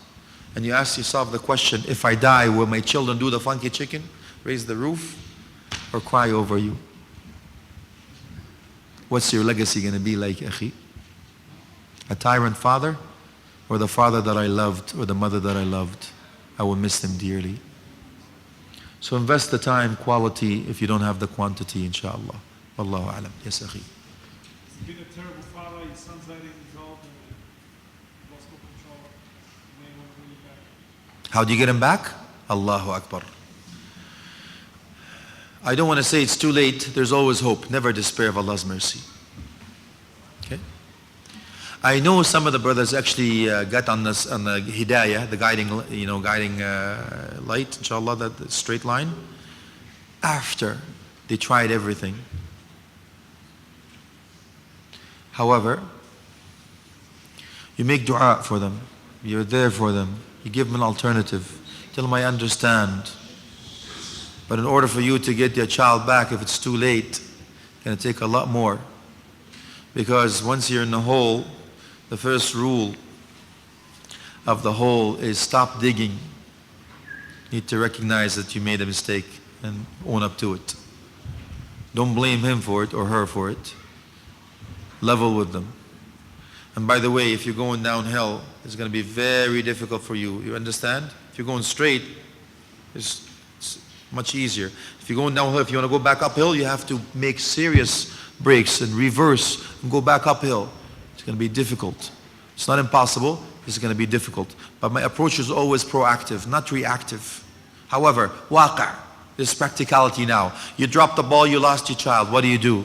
And you ask yourself the question, if I die, will my children do the funky chicken? Raise the roof? Or cry over you? What's your legacy going to be like, akhi? A tyrant father? Or the father that I loved? Or the mother that I loved? I will miss them dearly. So invest the time, quality, if you don't have the quantity, inshaAllah. Wallahu alam. Yes, akhi. He's been a terrible father, his son's 18 years old, and he lost all control. He may want to bring you back. How do you get him back? Allahu Akbar. I don't want to say it's too late. There's always hope. Never despair of Allah's mercy. Okay? I know some of the brothers actually got on the hidayah, the guiding light, inshallah, that straight line, after they tried everything. However, you make dua for them. You're there for them. You give them an alternative. Tell them, I understand. But in order for you to get your child back, if it's too late, it's going to take a lot more. Because once you're in the hole, the first rule of the hole is stop digging. You need to recognize that you made a mistake and own up to it. Don't blame him for it or her for it. Level with them. And by the way, if you're going downhill, it's going to be very difficult for you. You understand? If you're going straight, it's much easier. If you're going downhill, if you want to go back uphill, you have to make serious breaks and reverse and go back uphill. It's going to be difficult. It's not impossible. It's going to be difficult. But my approach is always proactive, not reactive. However, waqi', there's practicality now. You dropped the ball, you lost your child. What do?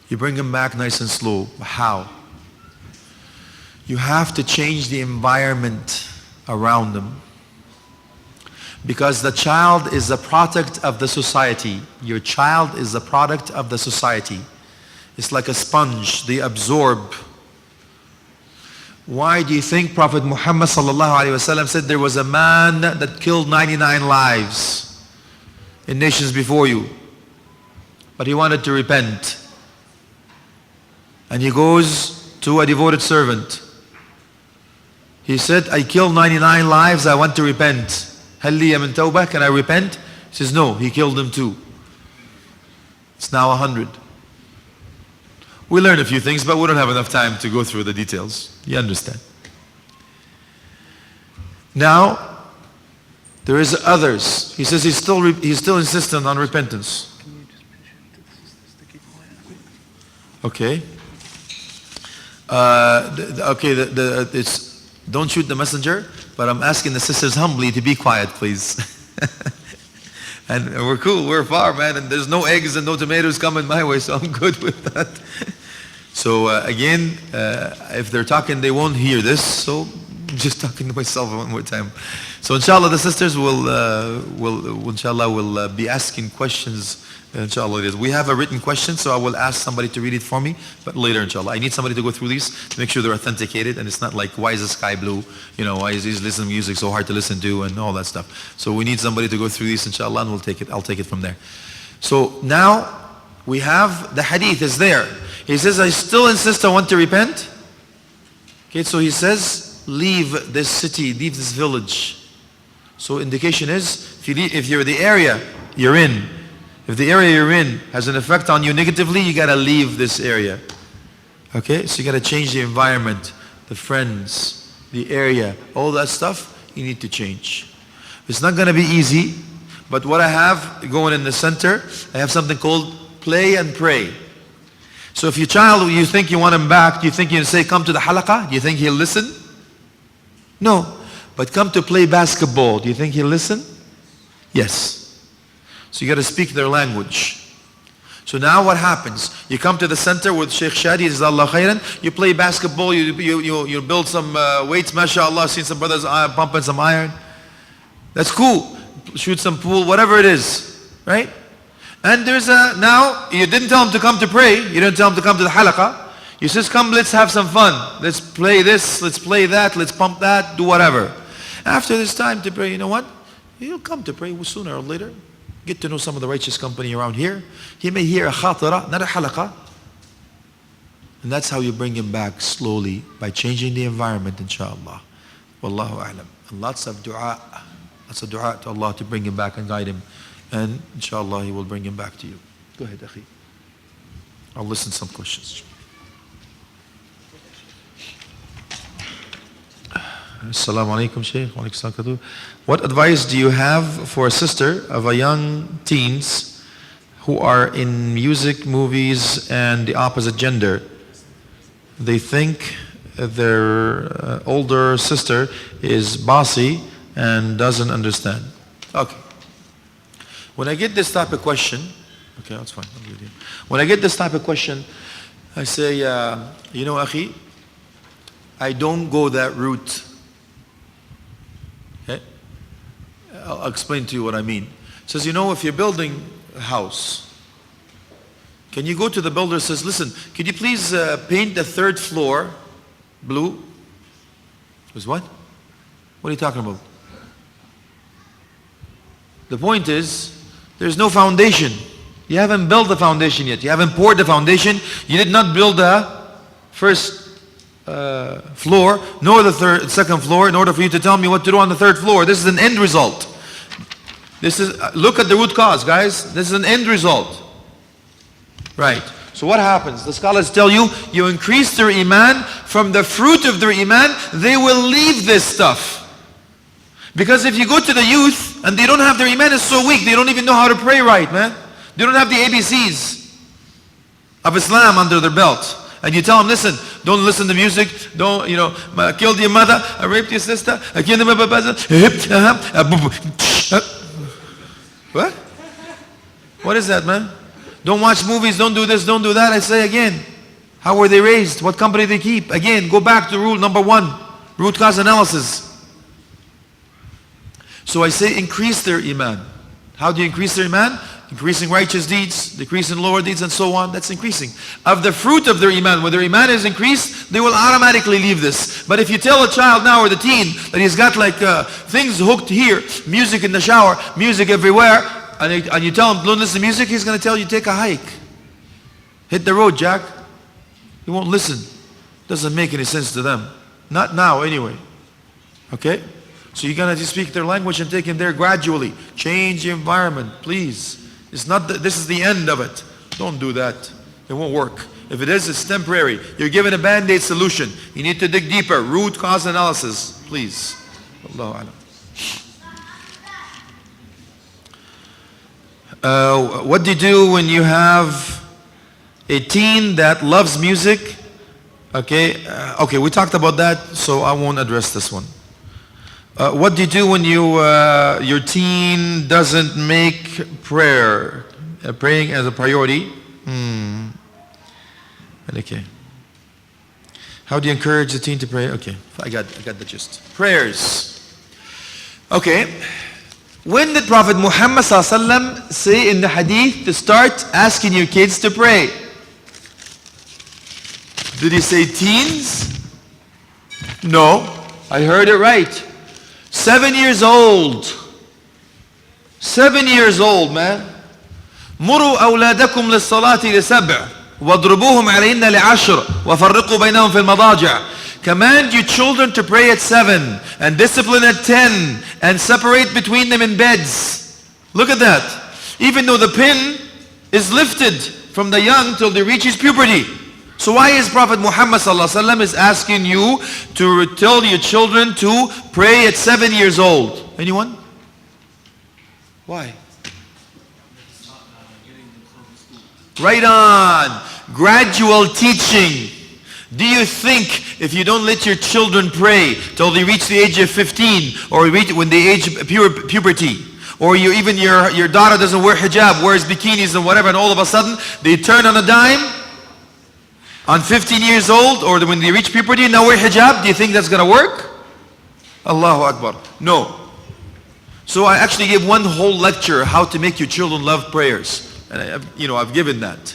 You bring him back nice and slow. How? You have to change the environment around them. Because the child is a product of the society. Your child is a product of the society. It's like a sponge. They absorb. Why do you think Prophet Muhammad sallallahu alaihi wasallam said there was a man that killed 99 lives in nations before you, but he wanted to repent? And he goes to a devoted servant. He said, I killed 99 lives, I want to repent. هل لي من توبة? Can I repent? He Says, no, he killed them too. It's now 100. We learn a few things, but we don't have enough time to go through the details. You understand? Now, there is others. He says he's still insistent on repentance. Okay. It's don't shoot the messenger, but I'm asking the sisters humbly to be quiet, please. And we're cool, we're far, man, and there's no eggs and no tomatoes coming my way, so I'm good with that. So again, if they're talking, they won't hear this, so I'm just talking to myself one more time. So inshallah, the sisters will be asking questions. Inshallah, it is. We have a written question, so I will ask somebody to read it for me, but later, inshallah. I need somebody to go through these to make sure they're authenticated, and it's not like, why is the sky blue? You know, why is this listening music so hard to listen to, and all that stuff. So we need somebody to go through these, inshallah, and I'll take it from there. So now, we have, the hadith is there. He says, I still insist I want to repent. Okay, so he says, leave this city, leave this village. So indication is, if you're the area you're in, if the area you're in has an effect on you negatively, you gotta leave this area. Okay? So you gotta change the environment, the friends, the area, all that stuff, you need to change. It's not gonna be easy, but what I have going in the center, I have something called play and pray. So if your child, you think you want him back, do you think you say, come to the halaqah? Do you think he'll listen? No. But come to play basketball, do you think he'll listen? Yes. So you got to speak their language. So now what happens? You come to the center with Sheikh Shadi, Jazakallah khairan. You play basketball, you build some weights, mashallah, seen some brothers pumping some iron. That's cool. Shoot some pool, whatever it is, right? And there's now, you didn't tell him to come to pray. You didn't tell him to come to the halaqah. You says, come, let's have some fun. Let's play this, let's play that, let's pump that, do whatever. After this time to pray, you know what? He'll come to pray sooner or later. Get to know some of the righteous company around here. He may hear a khatira, not a halaqah. And that's how you bring him back slowly, by changing the environment, inshallah. Wallahu a'lam. And lots of dua to Allah to bring him back and guide him. And inshallah, he will bring him back to you. Go ahead, akhi. I'll listen to some questions. Assalamu alaikum, Sheikh. Wa alaikum salam. What advice do you have for a sister of a young teens who are in music, movies, and the opposite gender? They think their older sister is bossy and doesn't understand. Okay. When I get this type of question, okay, that's fine. When I get this type of question, I say, you know, akhi, I don't go that route. Okay? I'll explain to you what I mean. It says, you know, if you're building a house, can you go to the builder and says, listen, could you please paint the third floor blue? Says, what? What are you talking about? The point is, there's no foundation. You haven't built the foundation yet. You haven't poured the foundation. You did not build the first floor, nor the second floor, in order for you to tell me what to do on the third floor. This is an end result. This is, look at the root cause, guys. This is an end result. Right. So what happens? The scholars tell you, you increase their iman. From the fruit of their iman, they will leave this stuff. Because if you go to the youth and they don't have their iman, is so weak, they don't even know how to pray right, man. They don't have the ABCs of Islam under their belt. And you tell them, listen, don't listen to music, don't, you know, I killed your mother, I raped your sister, I killed my brother. What? What is that, man? Don't watch movies, don't do this, don't do that. I say again, how were they raised? What company they keep? Again, go back to rule number 1, root cause analysis. So I say increase their iman. How do you increase their iman? Increasing righteous deeds, decreasing lower deeds, and so on. That's increasing. Of the fruit of their iman, when their iman is increased, they will automatically leave this. But if you tell a child now or the teen that he's got like things hooked here, music in the shower, music everywhere, and you tell him don't listen to music, he's going to tell you take a hike. Hit the road, Jack. He won't listen. Doesn't make any sense to them. Not now anyway. Okay? So you gotta just speak their language and take them there gradually. Change the environment, please. It's not this is the end of it. Don't do that. It won't work. If it is, it's temporary. You're given a band-aid solution. You need to dig deeper. Root cause analysis, please. Allahu Alam. What do you do when you have a teen that loves music? Okay, we talked about that, so I won't address this one. What do you do when your teen doesn't make praying as a priority? Okay. How do you encourage the teen to pray? Okay, I got the gist. Prayers. Okay. When did Prophet Muhammad ﷺ say in the hadith to start asking your kids to pray? Did he say teens? No, I heard it right. 7 years old. 7 years old, man. مروا أولادكم للصلاة لسبع واضربوهم عليهن لعشر وفرقوا بينهم في المضاجع. Command your children to pray at 7 and discipline at 10 and separate between them in beds. Look at that. Even though the pin is lifted from the young till they reaches puberty. So why is Prophet Muhammad ﷺ is asking you to tell your children to pray at 7 years old? Anyone? Why? Right on. Gradual teaching. Do you think if you don't let your children pray till they reach the age of 15 or when they age puberty, or your daughter doesn't wear hijab, wears bikinis and whatever, and all of a sudden they turn on a dime on 15 years old, or when they reach puberty and now wear hijab, do you think that's going to work? Allahu Akbar. No. So I actually gave one whole lecture how to make your children love prayers. And I've given that.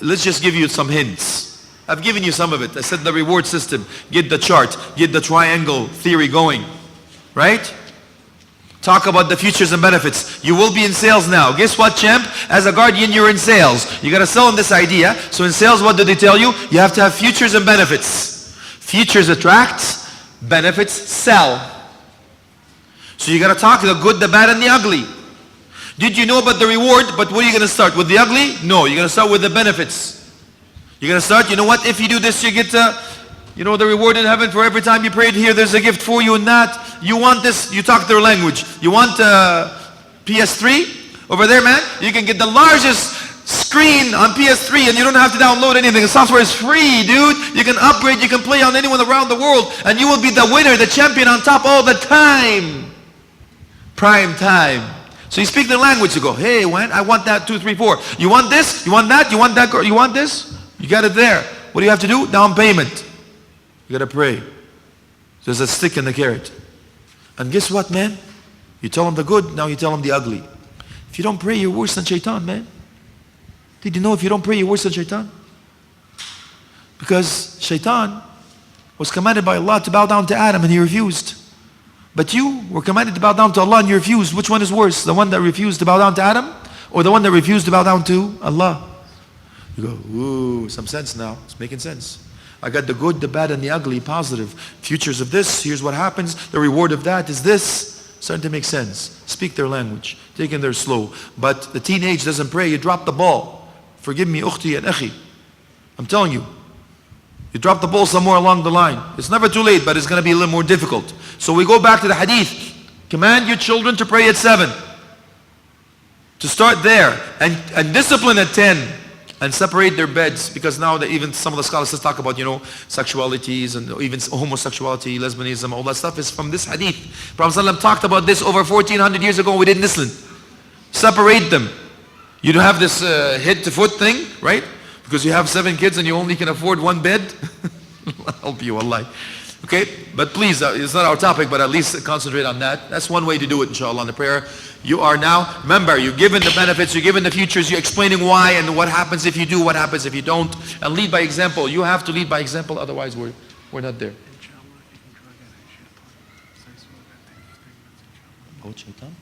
Let's just give you some hints. I've given you some of it. I said the reward system. Get the chart. Get the triangle theory going. Right? Talk about the futures and benefits. You will be in sales now. Guess what, champ? As a guardian, you're in sales. You got to sell them this idea. So in sales, what do they tell you? You have to have futures and benefits. Futures attract, benefits sell. So you got to talk the good, the bad, and the ugly. Did you know about the reward? But what are you going to start? With the ugly? No, you're going to start with the benefits. You're going to start, you know what? If you do this, you get the reward in heaven for every time you prayed here. There's a gift for you in that. You want this, you talk their language. You want PS3? Over there, man, you can get the largest screen on PS3 and you don't have to download anything. The software is free, dude. You can upgrade, you can play on anyone around the world, and you will be the winner, the champion on top all the time. Prime time. So you speak their language, you go, hey, I want that 2, 3, 4. You want this? You want that? You want that? You want this? You got it there. What do you have to do? Down payment. You got to pray. There's a stick and the carrot. And guess what, man? You tell them the good, now you tell them the ugly. If you don't pray, you're worse than shaitan, man. Did you know if you don't pray, you're worse than shaitan? Because shaitan was commanded by Allah to bow down to Adam and he refused. But you were commanded to bow down to Allah and you refused. Which one is worse? The one that refused to bow down to Adam or the one that refused to bow down to Allah? You go, ooh, some sense now. It's making sense. I got the good, the bad, and the ugly, positive. Futures of this, here's what happens. The reward of that is this. Starting to make sense. Speak their language. Take it there slow. But the teenage doesn't pray. You drop the ball. Forgive me, ukhti and akhi. I'm telling you. You drop the ball somewhere along the line. It's never too late, but it's going to be a little more difficult. So we go back to the hadith. Command your children to pray at 7. To start there. And discipline at 10. And separate their beds, because now that even some of the scholars talk about, sexualities and even homosexuality, lesbianism, all that stuff is from this hadith. Prophet ﷺ talked about this over 1400 years ago and we didn't listen. Separate them. You don't have this head to foot thing, right? Because you have 7 kids and you only can afford 1 bed. I'll help you, wallahi. Okay, but please, it's not our topic, but at least concentrate on that. That's one way to do it, inshallah, on the prayer. You are now, remember, you're given the benefits, you're given the futures, you're explaining why and what happens if you do, what happens if you don't. And lead by example. You have to lead by example, otherwise we're not there. Oh, shaitan?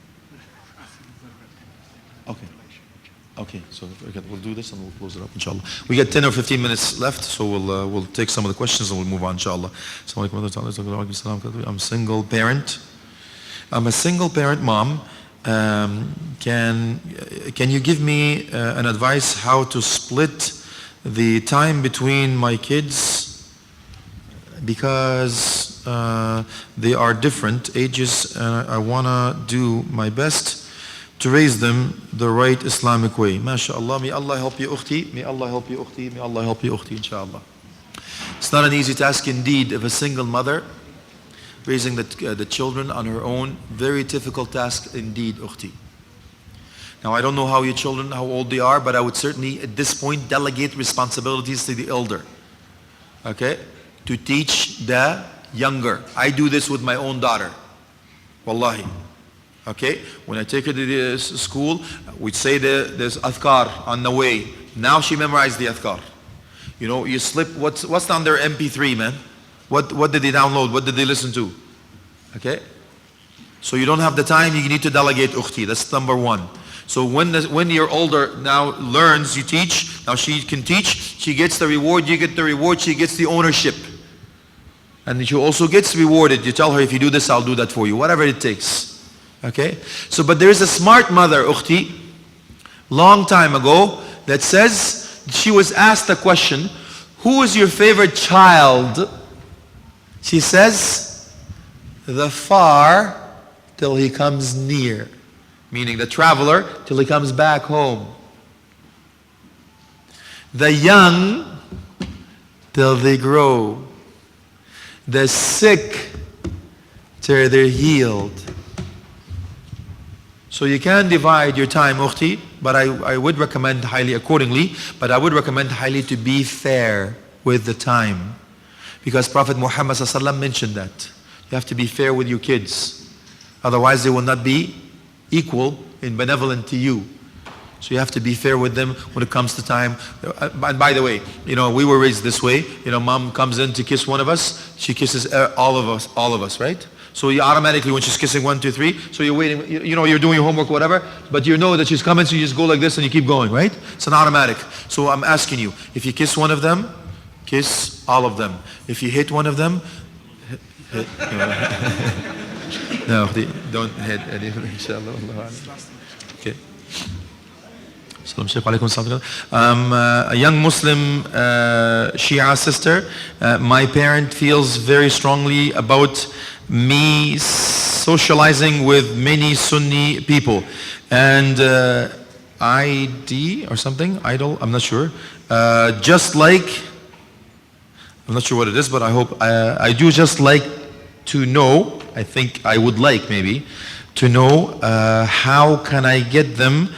Okay, so we'll do this and we'll close it up, inshallah. We got 10 or 15 minutes left, so we'll take some of the questions and we'll move on, inshallah. I'm a single parent. I'm a single parent mom. Can you give me an advice how to split the time between my kids, because they are different ages. I want to do my best to raise them the right Islamic way. MashaAllah. May Allah help you, ukhti. May Allah help you, ukhti. May Allah help you, ukhti, inshallah. It's not an easy task indeed of a single mother raising the children on her own. Very difficult task indeed, ukhti. Now, I don't know how your children, how old they are, but I would certainly at this point delegate responsibilities to the elder. Okay? To teach the younger. I do this with my own daughter. Wallahi. Okay? When I take her to the school, we'd say there's adhkar on the way. Now she memorized the adhkar. You know, you slip, what's on their MP3, man? What did they download? What did they listen to? Okay? So you don't have the time, you need to delegate ukhti. That's number one. So when you're older now learns, you teach. Now she can teach. She gets the reward. You get the reward. She gets the ownership. And she also gets rewarded. You tell her, if you do this, I'll do that for you. Whatever it takes. Okay? So, but there is a smart mother, ukhti, long time ago, that says, she was asked a question, who is your favorite child? She says, the far till he comes near. Meaning the traveler till he comes back home. The young till they grow. The sick till they're healed. So you can divide your time, ukhti, but I would recommend highly accordingly, but I would recommend highly to be fair with the time. Because Prophet Muhammad ﷺ mentioned that. You have to be fair with your kids. Otherwise they will not be equal and benevolent to you. So you have to be fair with them when it comes to time. And by the way, you know, we were raised this way. You know, mom comes in to kiss one of us, she kisses all of us, right? So you automatically, when she's kissing 1, 2, 3, so you're waiting, you know, you're doing your homework, whatever, but you know that she's coming, so you just go like this and you keep going, right? It's an automatic. So I'm asking you, if you kiss one of them, kiss all of them. If you hit one of them, hit no, don't hit anything, inshallah. Okay. A young Muslim Shia sister. My parent feels very strongly about me socializing with many Sunni people. And ID or something, idol, I'm not sure. Just like, I'm not sure what it is, but I hope, I do just like to know, I think I would like maybe, to know how can I get them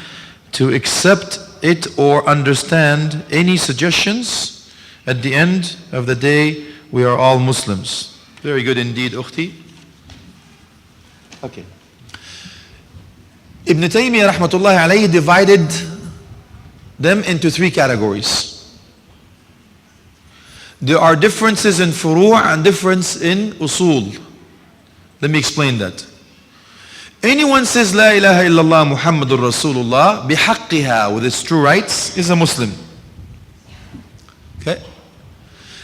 to accept it or understand any suggestions. At the end of the day, we are all Muslims. Very good indeed, ukhti. Okay. Ibn Taymiyyah rahmatullahi alayhi divided them into 3 categories. There are differences in furu' and difference in usul. Let me explain that. Anyone says La ilaha illallah Muhammadur Rasulullah bihaqqiha, with its true rights, is a Muslim. Okay?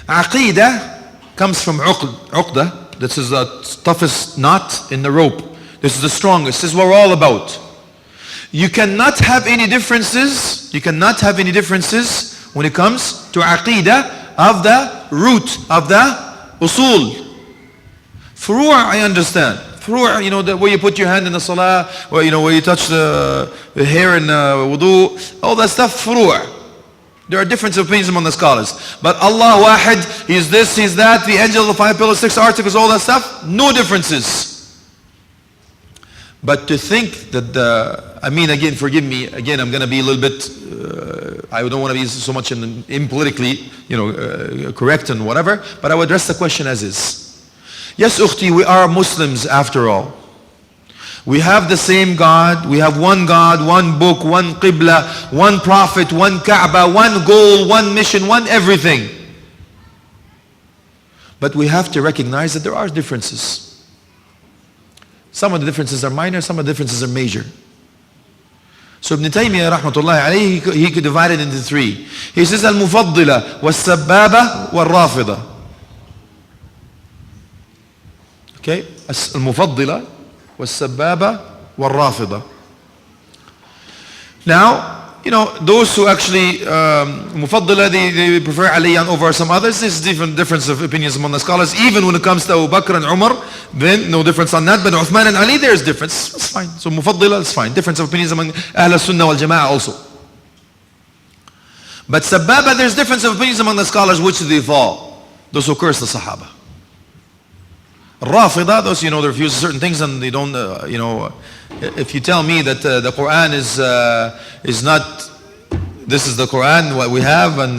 Aqidah comes from uqdah. This is the toughest knot in the rope. This is the strongest. This is what we're all about. You cannot have any differences. You cannot have any differences when it comes to aqidah of the root of the usul. Furu' I understand. Furu', you know, where you put your hand in the salah, where, you know, where you touch the hair in wudu, all that stuff, furu'. There are different opinions among the scholars. But Allah wahid, He is this, He is that, the angel, the 5 pillars, 6 articles, all that stuff, no differences. But to think that I mean, again, forgive me, again, I'm going to be a little bit, I don't want to be so much in politically, you know, correct and whatever, but I would address the question as is. Yes, ukhti, we are Muslims after all. We have the same God, we have one God, one book, one qibla, one prophet, one Kaaba, one goal, one mission, one everything. But we have to recognize that there are differences. Some of the differences are minor, some of the differences are major. So Ibn Taymiyyah rahmatullahi alayhi, he could divide it into 3. He says al-mufaddila was-sabbaba wal-rafida. Okay, al-mufaddila, والسبابة والرافضة. Now, those who actually Mufaddala, they prefer Ali over some others. There's difference of opinions among the scholars. Even when it comes to Abu Bakr and Umar, then no difference on that. But Uthman and Ali, there's difference. It's fine. So Mufaddala is fine. Difference of opinions among Ahl Sunnah wal Jama'ah also. But Sababa, there's difference of opinions among the scholars. Which do they fall? Those who curse the Sahaba. Rafida, those they refuse certain things and they don't. If you tell me that the Quran is not, this is the Quran what we have, and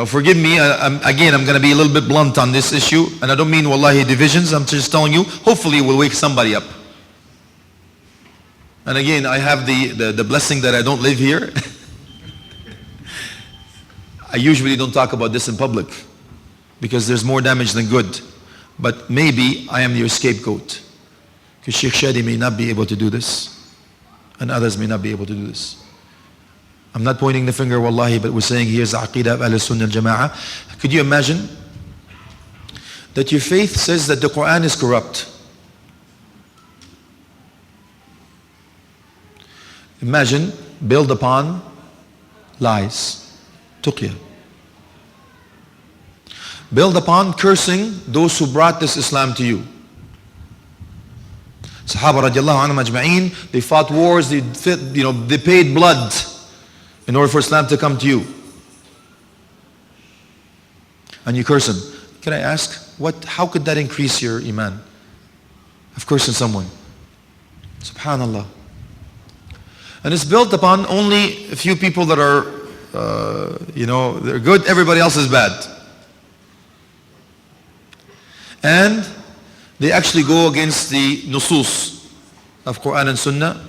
forgive me. I'm going to be a little bit blunt on this issue, and I don't mean wallahi divisions. I'm just telling you. Hopefully, it will wake somebody up. And again, I have the blessing that I don't live here. I usually don't talk about this in public because there's more damage than good. But maybe I am your scapegoat. Because Sheikh Shadi may not be able to do this. And others may not be able to do this. I'm not pointing the finger, wallahi, but we're saying here's the Aqidah of Ahl Sunnah al Jama'ah. Could you imagine that your faith says that the Quran is corrupt? Imagine, build upon lies. Tuqya. Build upon cursing those who brought this Islam to you. Sahaba radiallahu anhum ajma'een, they fought wars, they paid blood in order for Islam to come to you. And you curse them. Can I ask, how could that increase your iman? Of cursing someone. Subhanallah. And it's built upon only a few people that are, they're good, everybody else is bad. And they actually go against the nusus of Quran and Sunnah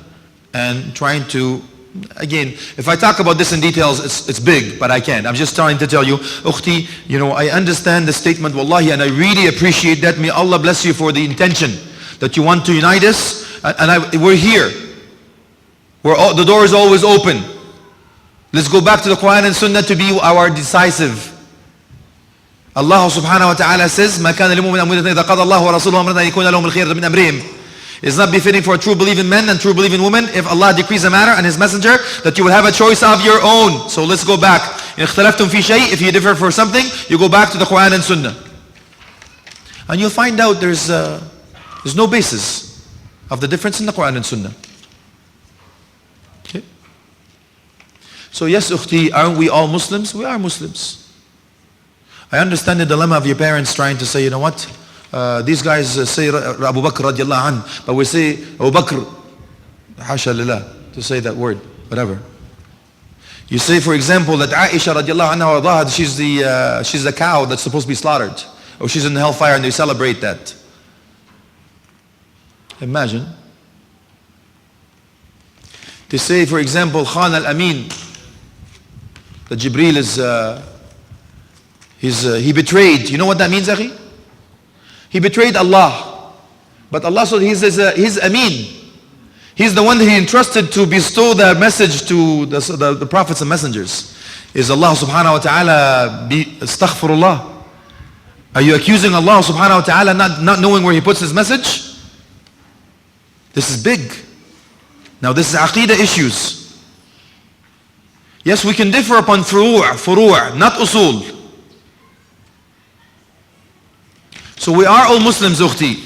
and trying to, again, if I talk about this in details, it's big, but I can't. I'm just trying to tell you, Ukhti, I understand the statement, wallahi, and I really appreciate that. May Allah bless you for the intention that you want to unite us. And we're here. The door is always open. Let's go back to the Quran and Sunnah to be our decisive. Allah subhanahu wa ta'ala says, مَا كَانَ لِمُؤْمِنٍ أَمْرٍ إِذَا قَضَى اللَّهُ وَرَسُولُهُ أَمْرًا أَنْ يَكُونَ لَهُمُ الْخِيَرَةُ مِنْ أَمْرِهِمْ. It's not befitting for a true believing man and true believing woman, if Allah decrees a matter and His Messenger, that you will have a choice of your own. So let's go back. إِنْ اخْتَلَفْتُمْ فِي شَيْءٍ, if you differ for something, you go back to the Quran and Sunnah. And you'll find out there's no basis of the difference in the Quran and Sunnah. Okay? So yes, Ukhti, aren't we all Muslims? We are Muslims. I understand the dilemma of your parents trying to say, what? These guys say Abu Bakr radiallahu anh, but we say Abu Bakr, hasha lillah, to say that word, whatever. You say, for example, that Aisha radiallahu anha, she's the cow that's supposed to be slaughtered, or she's in the hellfire, and they celebrate that. Imagine. They say, for example, Khan al-Amin, that Jibreel he betrayed. You know what that means, Akhi? He betrayed Allah. But Allah, so he's Amin. He's the one that He entrusted to bestow the message to the prophets and messengers. Is Allah subhanahu wa ta'ala astaghfirullah? Are you accusing Allah subhanahu wa ta'ala not knowing where He puts His message? This is big. Now this is aqidah issues. Yes, we can differ upon furu'a, not usul. So we are all Muslims, Ukhti.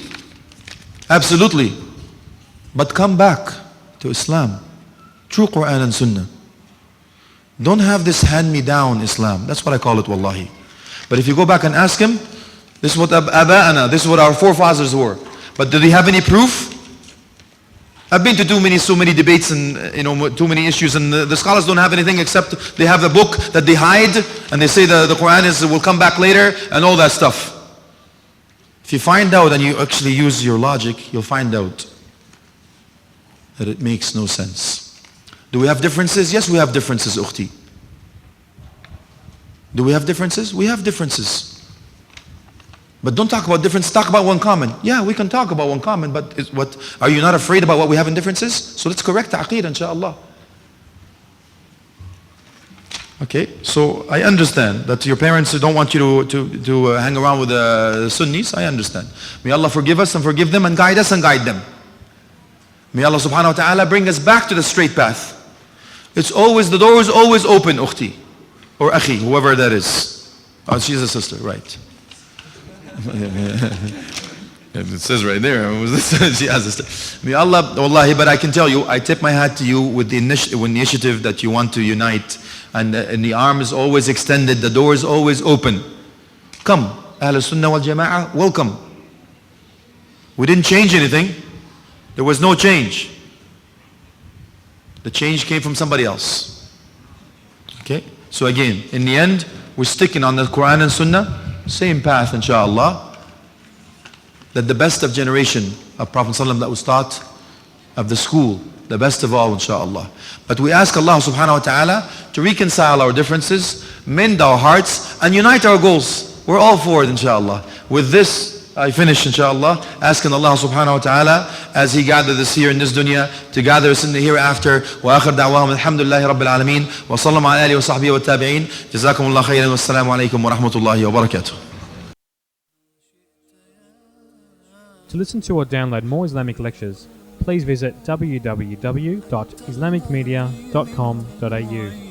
Absolutely. But come back to Islam. True Quran and Sunnah. Don't have this hand-me-down Islam. That's what I call it, wallahi. But if you go back and ask him, this is what aba'ana, this is what our forefathers were. But do they have any proof? I've been to so many debates and too many issues, and the scholars don't have anything except they have a book that they hide, and they say the Quran will come back later and all that stuff. If you find out and you actually use your logic, you'll find out that it makes no sense. Do we have differences? Yes, we have differences, Ukhti. Do we have differences? We have differences. But don't talk about differences, talk about one common. Yeah, we can talk about one common, but are you not afraid about what we have in differences? So let's correct the aqeedah, inshaAllah. Okay, so I understand that your parents don't want you to hang around with the Sunnis. I understand. May Allah forgive us and forgive them and guide us and guide them. May Allah subhanahu wa ta'ala bring us back to the straight path. It's always, the door is always open, ukhti. Or akhi, whoever that is. Oh, she's a sister, right. It says right there, she has a sister. May Allah, wallahi, but I can tell you, I tip my hat to you with the initiative that you want to unite. And the arm is always extended, the door is always open. Come, Ahl Sunnah wal Jama'ah, welcome. We didn't change anything. There was no change. The change came from somebody else. Okay? So again, in the end, we're sticking on the Quran and Sunnah, same path inshallah. That the best of generation of Prophet ﷺ that was taught, of the school, the best of all inshallah. But we ask Allah subhanahu wa ta'ala to reconcile our differences, mend our hearts, and unite our goals. We're all for it inshallah. With this, I finish inshallah, asking Allah subhanahu wa ta'ala as He gathered us here in this dunya to gather us in the hereafter. Wa akhir da'wahum alhamdulillahi rabbil alameen wa sallam ala alihi wa sahbihi wa tabi'een. Jazakumullah khairan wa assalamu alaikum wa rahmatullahi wa barakatuh. To listen to or download more Islamic lectures, please visit www.islamicmedia.com.au.